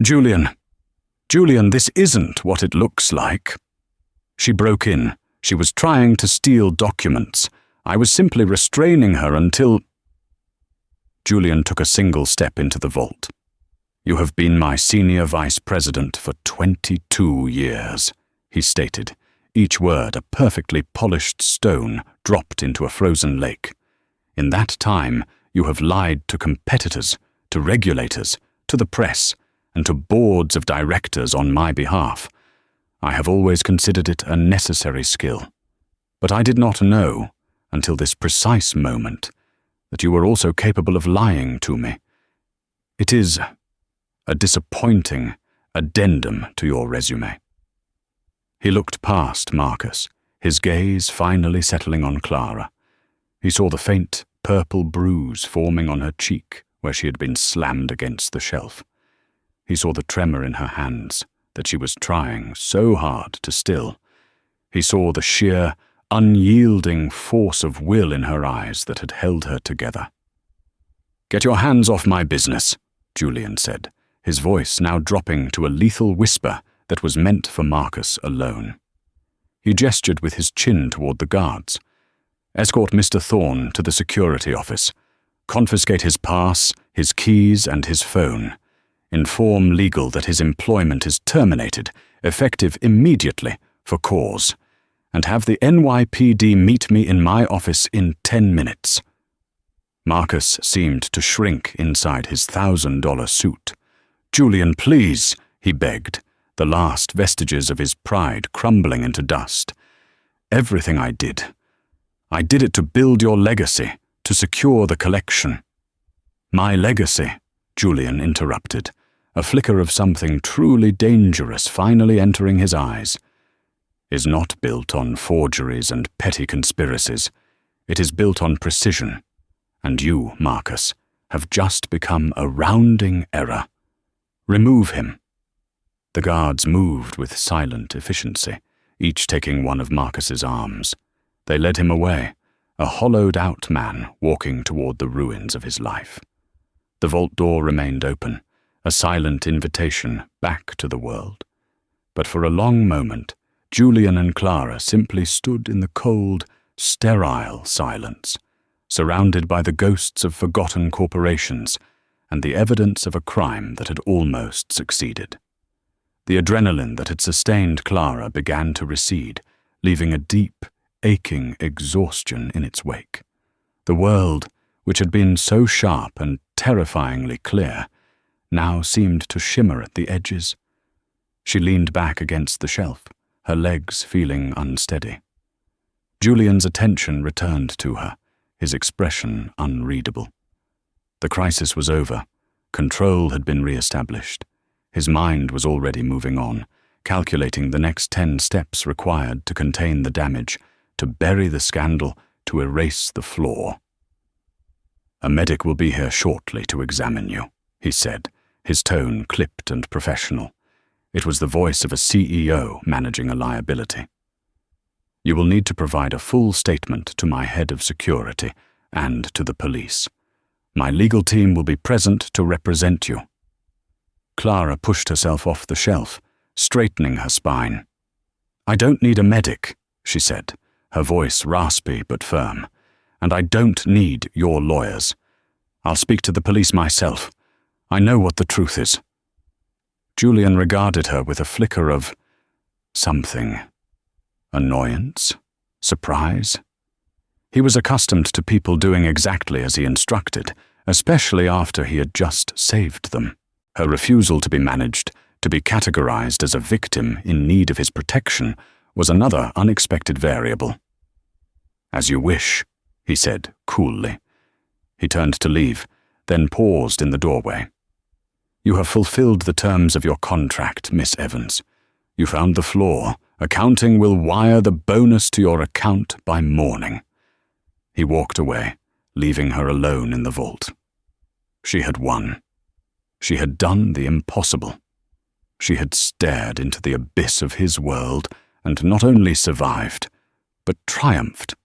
Julian, this isn't what it looks like." She broke in. She was trying to steal documents. I was simply restraining her until... Julian took a single step into the vault. "You have been my senior vice president for 22 years, he stated, each word a perfectly polished stone dropped into a frozen lake. "In that time, you have lied to competitors, to regulators, to the press, and to boards of directors on my behalf. I have always considered it a necessary skill. But I did not know, until this precise moment, that you were also capable of lying to me. It is a disappointing addendum to your resume." He looked past Marcus, his gaze finally settling on Clara. He saw the faint, purple bruise forming on her cheek where she had been slammed against the shelf. He saw the tremor in her hands that she was trying so hard to still. He saw the sheer, unyielding force of will in her eyes that had held her together. "Get your hands off my business," Julian said, his voice now dropping to a lethal whisper that was meant for Marcus alone. He gestured with his chin toward the guards. "Escort Mr. Thorne to the security office. Confiscate his pass, his keys, and his phone. Inform legal that his employment is terminated, effective immediately, for cause. And have the NYPD meet me in my office in 10 minutes. Marcus seemed to shrink inside his $1,000 suit. "Julian, please," he begged, the last vestiges of his pride crumbling into dust. "Everything I did it to build your legacy, to secure the collection." "My legacy," Julian interrupted, a flicker of something truly dangerous finally entering his eyes, "is not built on forgeries and petty conspiracies. It is built on precision. And you, Marcus, have just become a rounding error. Remove him." The guards moved with silent efficiency, each taking one of Marcus's arms. They led him away, a hollowed-out man walking toward the ruins of his life. The vault door remained open, a silent invitation back to the world. But for a long moment, Julian and Clara simply stood in the cold, sterile silence, surrounded by the ghosts of forgotten corporations and the evidence of a crime that had almost succeeded. The adrenaline that had sustained Clara began to recede, leaving a deep, aching exhaustion in its wake. The world, which had been so sharp and terrifyingly clear, now seemed to shimmer at the edges. She leaned back against the shelf, her legs feeling unsteady. Julian's attention returned to her, his expression unreadable. The crisis was over. Control had been re-established. His mind was already moving on, calculating the next 10 steps required to contain the damage, to bury the scandal, to erase the flaw. "A medic will be here shortly to examine you," he said, his tone clipped and professional. It was the voice of a CEO managing a liability. "You will need to provide a full statement to my head of security and to the police. My legal team will be present to represent you." Clara pushed herself off the shelf, straightening her spine. "I don't need a medic," she said, her voice raspy but firm. "And I don't need your lawyers. I'll speak to the police myself. I know what the truth is." Julian regarded her with a flicker of something. Annoyance? Surprise? He was accustomed to people doing exactly as he instructed, especially after he had just saved them. Her refusal to be managed, to be categorized as a victim in need of his protection, was another unexpected variable. "As you wish," he said coolly. He turned to leave, then paused in the doorway. "You have fulfilled the terms of your contract, Miss Evans. You found the flaw. Accounting will wire the bonus to your account by morning." He walked away, leaving her alone in the vault. She had won. She had done the impossible. She had stared into the abyss of his world and not only survived, but triumphed.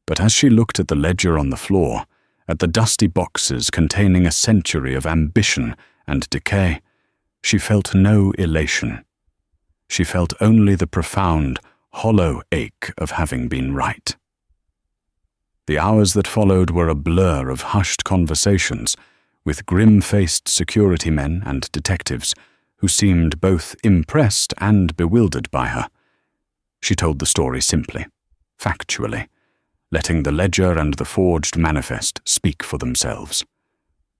But as she looked at the ledger on the floor, at the dusty boxes containing a century of ambition and decay, she felt no elation. She felt only the profound, hollow ache of having been right. The hours that followed were a blur of hushed conversations with grim-faced security men and detectives who seemed both impressed and bewildered by her. She told the story simply, factually, letting the ledger and the forged manifest speak for themselves.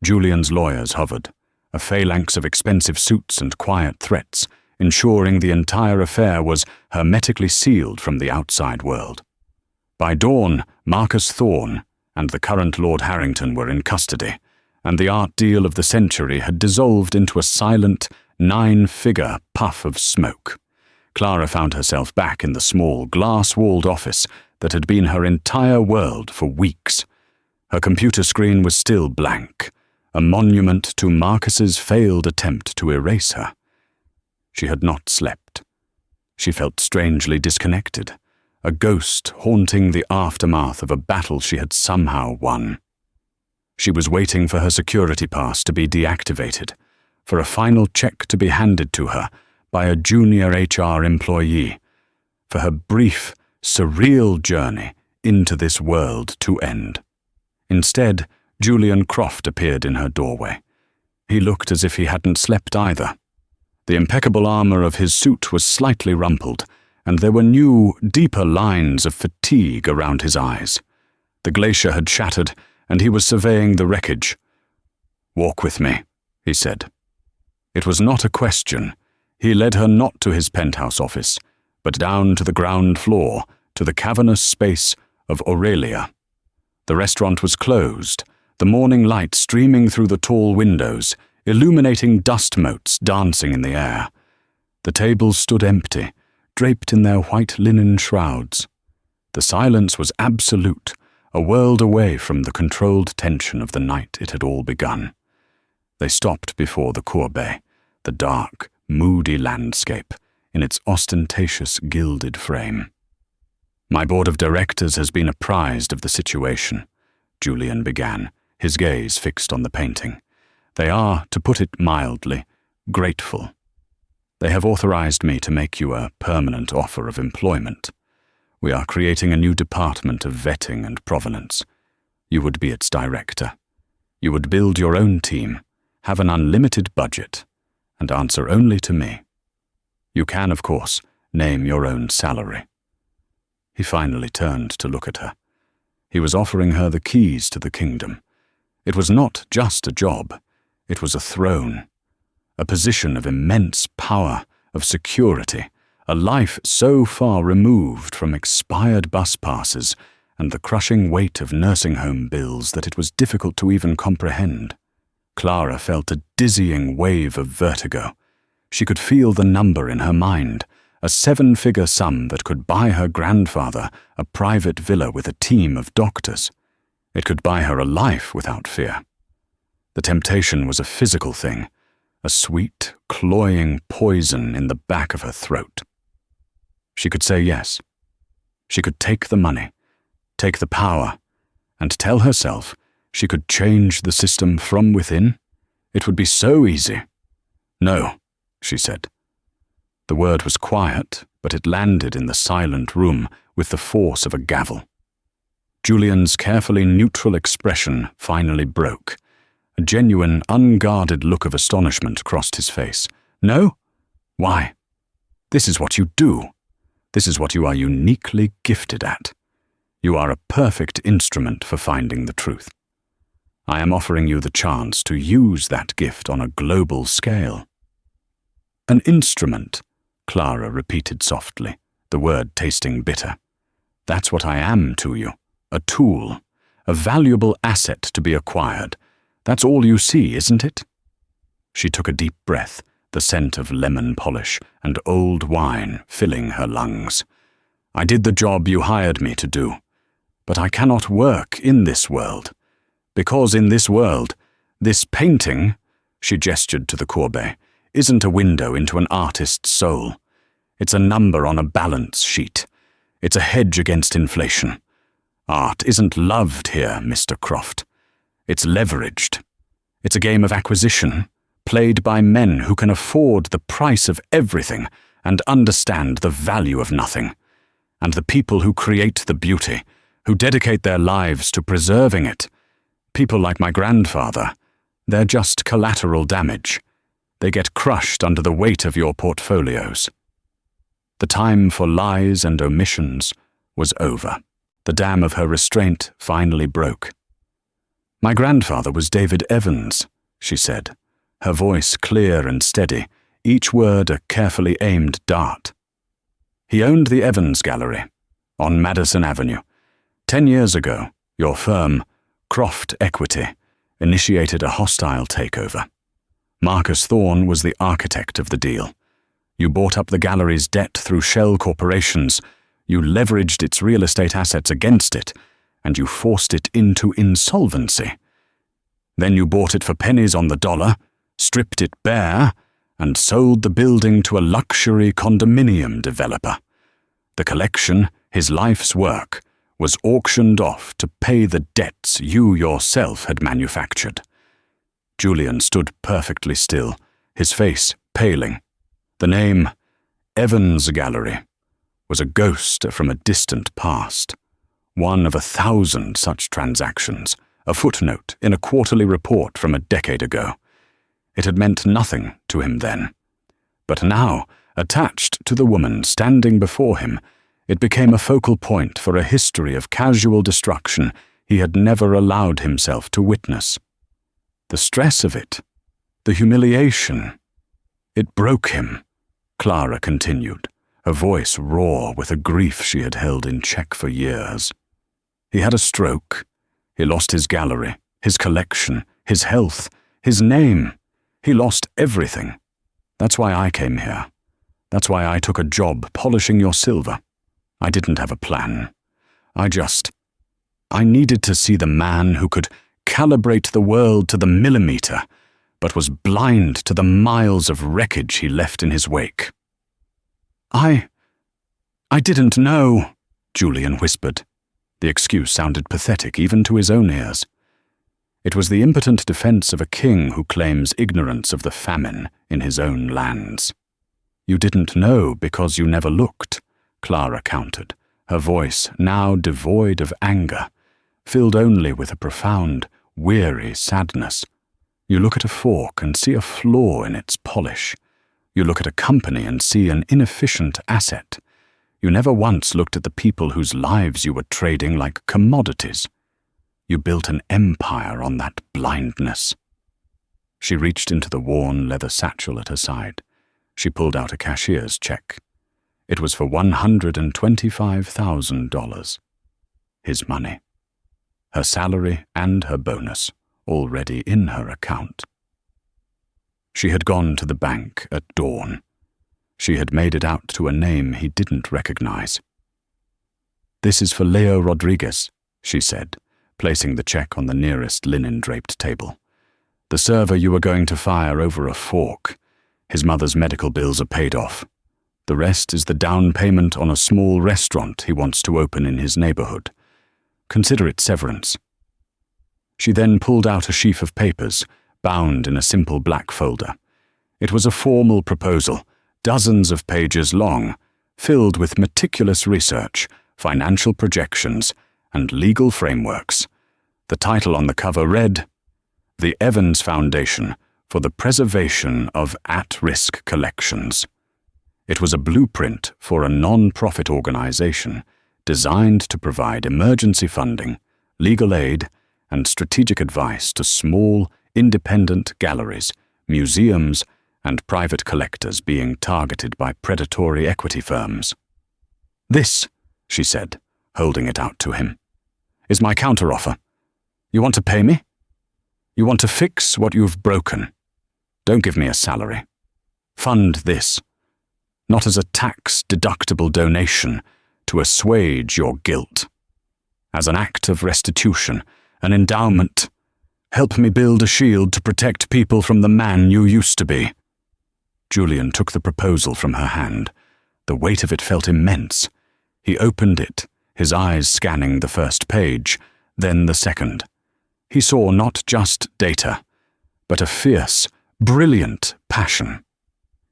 Julian's lawyers hovered, a phalanx of expensive suits and quiet threats, ensuring the entire affair was hermetically sealed from the outside world. By dawn, Marcus Thorne and the current Lord Harrington were in custody, and the art deal of the century had dissolved into a silent, 9-figure puff of smoke. Clara found herself back in the small, glass-walled office that had been her entire world for weeks. Her computer screen was still blank, a monument to Marcus's failed attempt to erase her. She had not slept. She felt strangely disconnected, a ghost haunting the aftermath of a battle she had somehow won. She was waiting for her security pass to be deactivated, for a final check to be handed to her by a junior HR employee, for her brief, surreal journey into this world to end. Instead, Julian Croft appeared in her doorway. He looked as if he hadn't slept either. The impeccable armor of his suit was slightly rumpled, and there were new, deeper lines of fatigue around his eyes. The glacier had shattered, and he was surveying the wreckage. "Walk with me," he said. It was not a question. He led her not to his penthouse office, but down to the ground floor, to the cavernous space of Aurelia. The restaurant was closed, the morning light streaming through the tall windows, illuminating dust motes dancing in the air. The tables stood empty, draped in their white linen shrouds. The silence was absolute, a world away from the controlled tension of the night it had all begun. They stopped before the courbet, the dark, moody landscape, in its ostentatious gilded frame. "My board of directors has been apprised of the situation," Julian began, his gaze fixed on the painting. "They are, to put it mildly, grateful. They have authorized me to make you a permanent offer of employment. We are creating a new department of vetting and provenance. You would be its director. You would build your own team, have an unlimited budget, and answer only to me. You can, of course, name your own salary." He finally turned to look at her. He was offering her the keys to the kingdom. It was not just a job. It was a throne, a position of immense power, of security, a life so far removed from expired bus passes and the crushing weight of nursing home bills that it was difficult to even comprehend. Clara felt a dizzying wave of vertigo. She could feel the number in her mind, a 7-figure sum that could buy her grandfather a private villa with a team of doctors. It could buy her a life without fear. The temptation was a physical thing, a sweet, cloying poison in the back of her throat. She could say yes. She could take the money, take the power, and tell herself she could change the system from within. It would be so easy. "No," she said. The word was quiet, but it landed in the silent room with the force of a gavel. Julian's carefully neutral expression finally broke. A genuine, unguarded look of astonishment crossed his face. "No? Why? This is what you do. This is what you are uniquely gifted at. You are a perfect instrument for finding the truth. I am offering you the chance to use that gift on a global scale." "An instrument," Clara repeated softly, the word tasting bitter. "That's what I am to you. A tool. A valuable asset to be acquired. That's all you see, isn't it?" She took a deep breath, the scent of lemon polish and old wine filling her lungs. "I did the job you hired me to do. But I cannot work in this world, because in this world, this painting," she gestured to the courbet, "isn't a window into an artist's soul. It's a number on a balance sheet. It's a hedge against inflation. Art isn't loved here, Mr. Croft. It's leveraged. It's a game of acquisition, played by men who can afford the price of everything and understand the value of nothing. And the people who create the beauty, who dedicate their lives to preserving it, people like my grandfather, they're just collateral damage. They get crushed under the weight of your portfolios." The time for lies and omissions was over. The dam of her restraint finally broke. "My grandfather was David Evans," she said, her voice clear and steady, each word a carefully aimed dart. "He owned the Evans Gallery on Madison Avenue. 10 years ago, your firm, Croft Equity, initiated a hostile takeover. Marcus Thorne was the architect of the deal. You bought up the gallery's debt through shell corporations, you leveraged its real estate assets against it, and you forced it into insolvency. Then you bought it for pennies on the dollar, stripped it bare, and sold the building to a luxury condominium developer. The collection, his life's work, was auctioned off to pay the debts you yourself had manufactured." Julian stood perfectly still, his face paling. The name, Evans Gallery, was a ghost from a distant past, one of 1,000 such transactions, a footnote in a quarterly report from a decade ago. It had meant nothing to him then. But now, attached to the woman standing before him, it became a focal point for a history of casual destruction he had never allowed himself to witness. The stress of it, the humiliation, it broke him, Clara continued, her voice raw with a grief she had held in check for years. He had a stroke. He lost his gallery, his collection, his health, his name. He lost everything. That's why I came here. That's why I took a job polishing your silver. I didn't have a plan. I needed to see the man who could calibrate the world to the millimeter, but was blind to the miles of wreckage he left in his wake. I didn't know," Julian whispered. The excuse sounded pathetic even to his own ears. It was the impotent defense of a king who claims ignorance of the famine in his own lands. "You didn't know because you never looked," Clara countered, her voice now devoid of anger, filled only with a profound, weary sadness. "You look at a fork and see a flaw in its polish. You look at a company and see an inefficient asset. You never once looked at the people whose lives you were trading like commodities. You built an empire on that blindness." She reached into the worn leather satchel at her side. She pulled out a cashier's check. It was for $125,000. His money. Her salary and her bonus, already in her account. She had gone to the bank at dawn. She had made it out to a name he didn't recognize. "This is for Leo Rodriguez," she said, placing the check on the nearest linen-draped table. "The server you were going to fire over a fork. His mother's medical bills are paid off. The rest is the down payment on a small restaurant he wants to open in his neighborhood. Consider it severance." She then pulled out a sheaf of papers, bound in a simple black folder. It was a formal proposal, dozens of pages long, filled with meticulous research, financial projections, and legal frameworks. The title on the cover read, "The Evans Foundation for the Preservation of At-Risk Collections." It was a blueprint for a non-profit organization designed to provide emergency funding, legal aid, and strategic advice to small, independent galleries, museums, and private collectors being targeted by predatory equity firms. "This," she said, holding it out to him, "is my counteroffer. You want to pay me? You want to fix what you've broken. Don't give me a salary. Fund this, not as a tax-deductible donation to assuage your guilt." as an act of restitution, an endowment. Help me build a shield to protect people from the man you used to be." Julian took the proposal from her hand. The weight of it felt immense. He opened it, his eyes scanning the first page, then the second. He saw not just data, but a fierce, brilliant passion.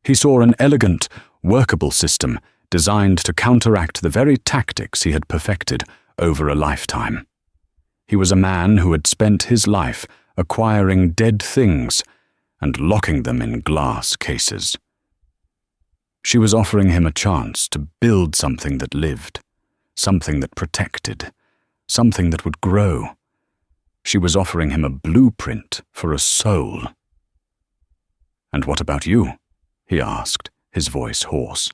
He saw an elegant, workable system designed to counteract the very tactics he had perfected over a lifetime. He was a man who had spent his life acquiring dead things and locking them in glass cases. She was offering him a chance to build something that lived, something that protected, something that would grow. She was offering him a blueprint for a soul. "And what about you?" he asked, his voice hoarse.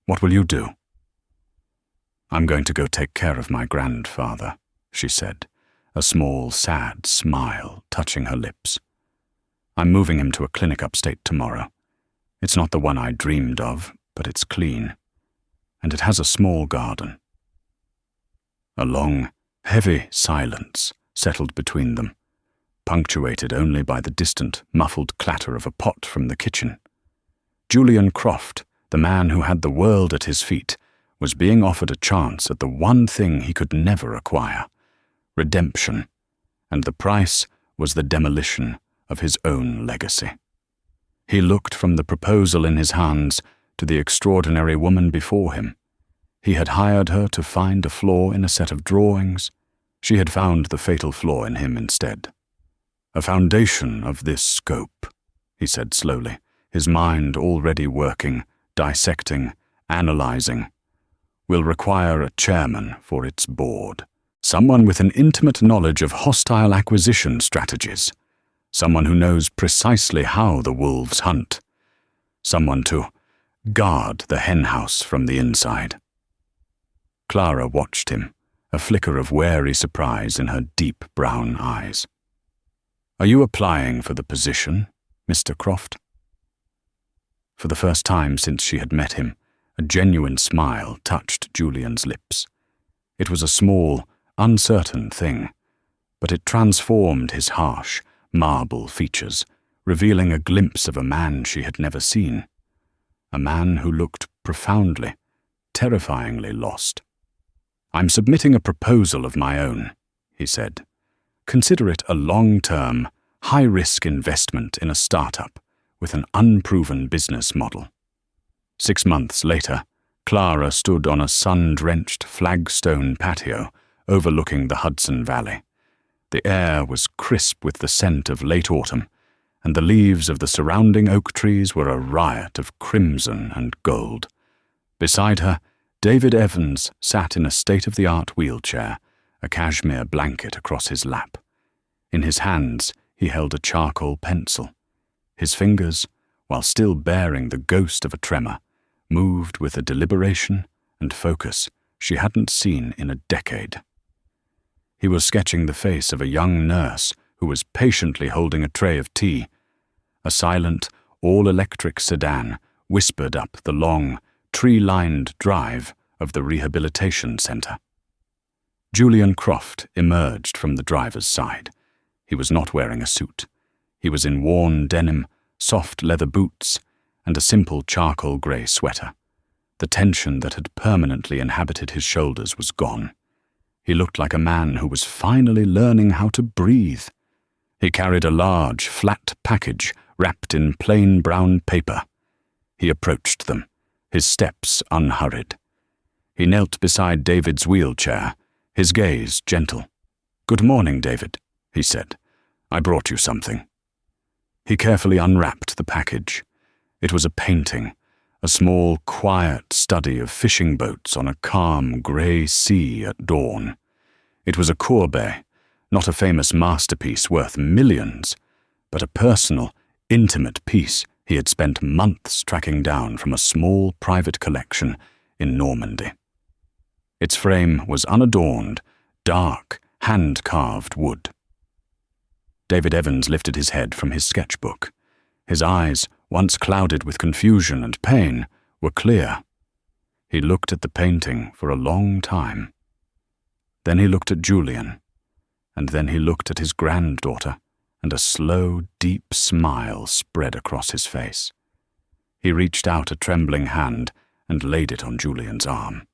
"What will you do?" "I'm going to go take care of my grandfather," she said, a small, sad smile touching her lips. "I'm moving him to a clinic upstate tomorrow. It's not the one I dreamed of, but it's clean, and it has a small garden." A long, heavy silence settled between them, punctuated only by the distant, muffled clatter of a pot from the kitchen. Julian Croft, the man who had the world at his feet, was being offered a chance at the one thing he could never acquire: redemption, and the price was the demolition of his own legacy. He looked from the proposal in his hands to the extraordinary woman before him. He had hired her to find a flaw in a set of drawings. She had found the fatal flaw in him instead. "A foundation of this scope," he said slowly, his mind already working, dissecting, analyzing, "will require a chairman for its board, someone with an intimate knowledge of hostile acquisition strategies, someone who knows precisely how the wolves hunt, someone to guard the henhouse from the inside." Clara watched him, a flicker of wary surprise in her deep brown eyes. "Are you applying for the position, Mr. Croft?" For the first time since she had met him, a genuine smile touched Julian's lips. It was a small, uncertain thing, but it transformed his harsh, marble features, revealing a glimpse of a man she had never seen. A man who looked profoundly, terrifyingly lost. "I'm submitting a proposal of my own," he said. "Consider it a long-term, high-risk investment in a startup with an unproven business model." 6 months later, Clara stood on a sun-drenched flagstone patio overlooking the Hudson Valley. The air was crisp with the scent of late autumn, and the leaves of the surrounding oak trees were a riot of crimson and gold. Beside her, David Evans sat in a state-of-the-art wheelchair, a cashmere blanket across his lap. In his hands, he held a charcoal pencil. His fingers, while still bearing the ghost of a tremor, moved with a deliberation and focus she hadn't seen in a decade. He was sketching the face of a young nurse who was patiently holding a tray of tea. A silent, all-electric sedan whispered up the long, tree-lined drive of the rehabilitation center. Julian Croft emerged from the driver's side. He was not wearing a suit. He was in worn denim, soft leather boots, and a simple charcoal grey sweater. The tension that had permanently inhabited his shoulders was gone. He looked like a man who was finally learning how to breathe. He carried a large, flat package wrapped in plain brown paper. He approached them, his steps unhurried. He knelt beside David's wheelchair, his gaze gentle. "Good morning, David," he said. "I brought you something." He carefully unwrapped the package. It was a painting, a small, quiet study of fishing boats on a calm, grey sea at dawn. It was a Courbet, not a famous masterpiece worth millions, but a personal, intimate piece he had spent months tracking down from a small private collection in Normandy. Its frame was unadorned, dark, hand-carved wood. David Evans lifted his head from his sketchbook. His eyes, once clouded with confusion and pain, were clear. He looked at the painting for a long time. Then he looked at Julian, and then he looked at his granddaughter, and a slow, deep smile spread across his face. He reached out a trembling hand and laid it on Julian's arm.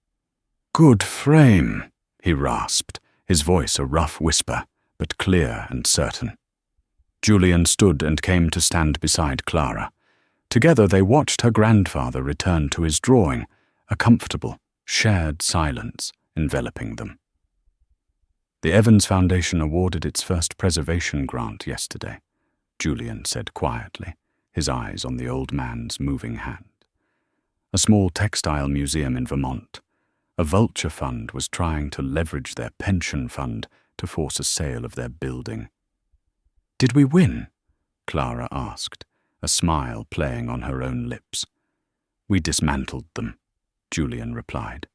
"Good frame," he rasped, his voice a rough whisper, but clear and certain. Julian stood and came to stand beside Clara. Together they watched her grandfather return to his drawing, a comfortable, shared silence enveloping them. "The Evans Foundation awarded its first preservation grant yesterday," Julian said quietly, his eyes on the old man's moving hand. "A small textile museum in Vermont. A vulture fund was trying to leverage their pension fund to force a sale of their building." "Did we win?" Clara asked, a smile playing on her own lips. "We dismantled them," Julian replied,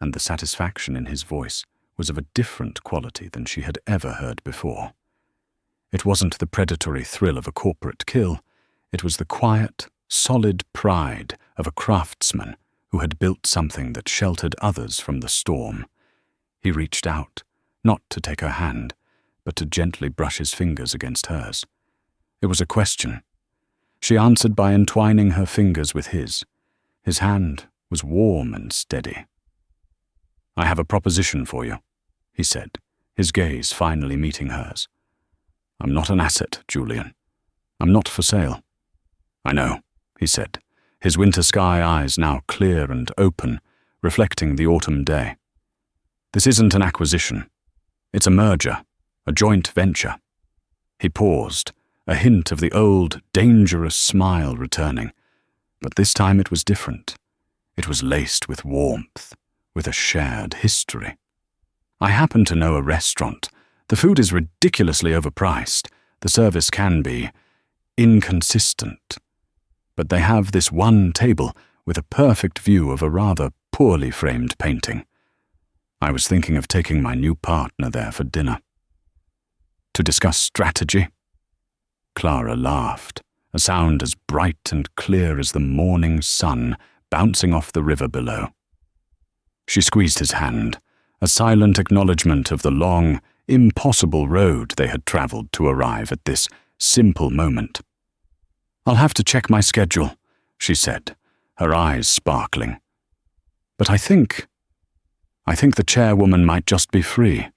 and the satisfaction in his voice was of a different quality than she had ever heard before. It wasn't the predatory thrill of a corporate kill, it was the quiet, solid pride of a craftsman who had built something that sheltered others from the storm. He reached out, not to take her hand, but to gently brush his fingers against hers. It was a question. She answered by entwining her fingers with his. His hand was warm and steady. "I have a proposition for you," he said, his gaze finally meeting hers. "I'm not an asset, Julian. I'm not for sale." "I know," he said, his winter sky eyes now clear and open, reflecting the autumn day. "This isn't an acquisition. It's a merger, a joint venture." He paused, a hint of the old, dangerous smile returning, but this time it was different. It was laced with warmth, with a shared history. "I happen to know a restaurant. The food is ridiculously overpriced. The service can be inconsistent. But they have this one table with a perfect view of a rather poorly framed painting. I was thinking of taking my new partner there for dinner." "To discuss strategy?" Clara laughed, a sound as bright and clear as the morning sun bouncing off the river below. She squeezed his hand, a silent acknowledgement of the long, impossible road they had travelled to arrive at this simple moment. "I'll have to check my schedule," she said, her eyes sparkling. "But I think the chairwoman might just be free."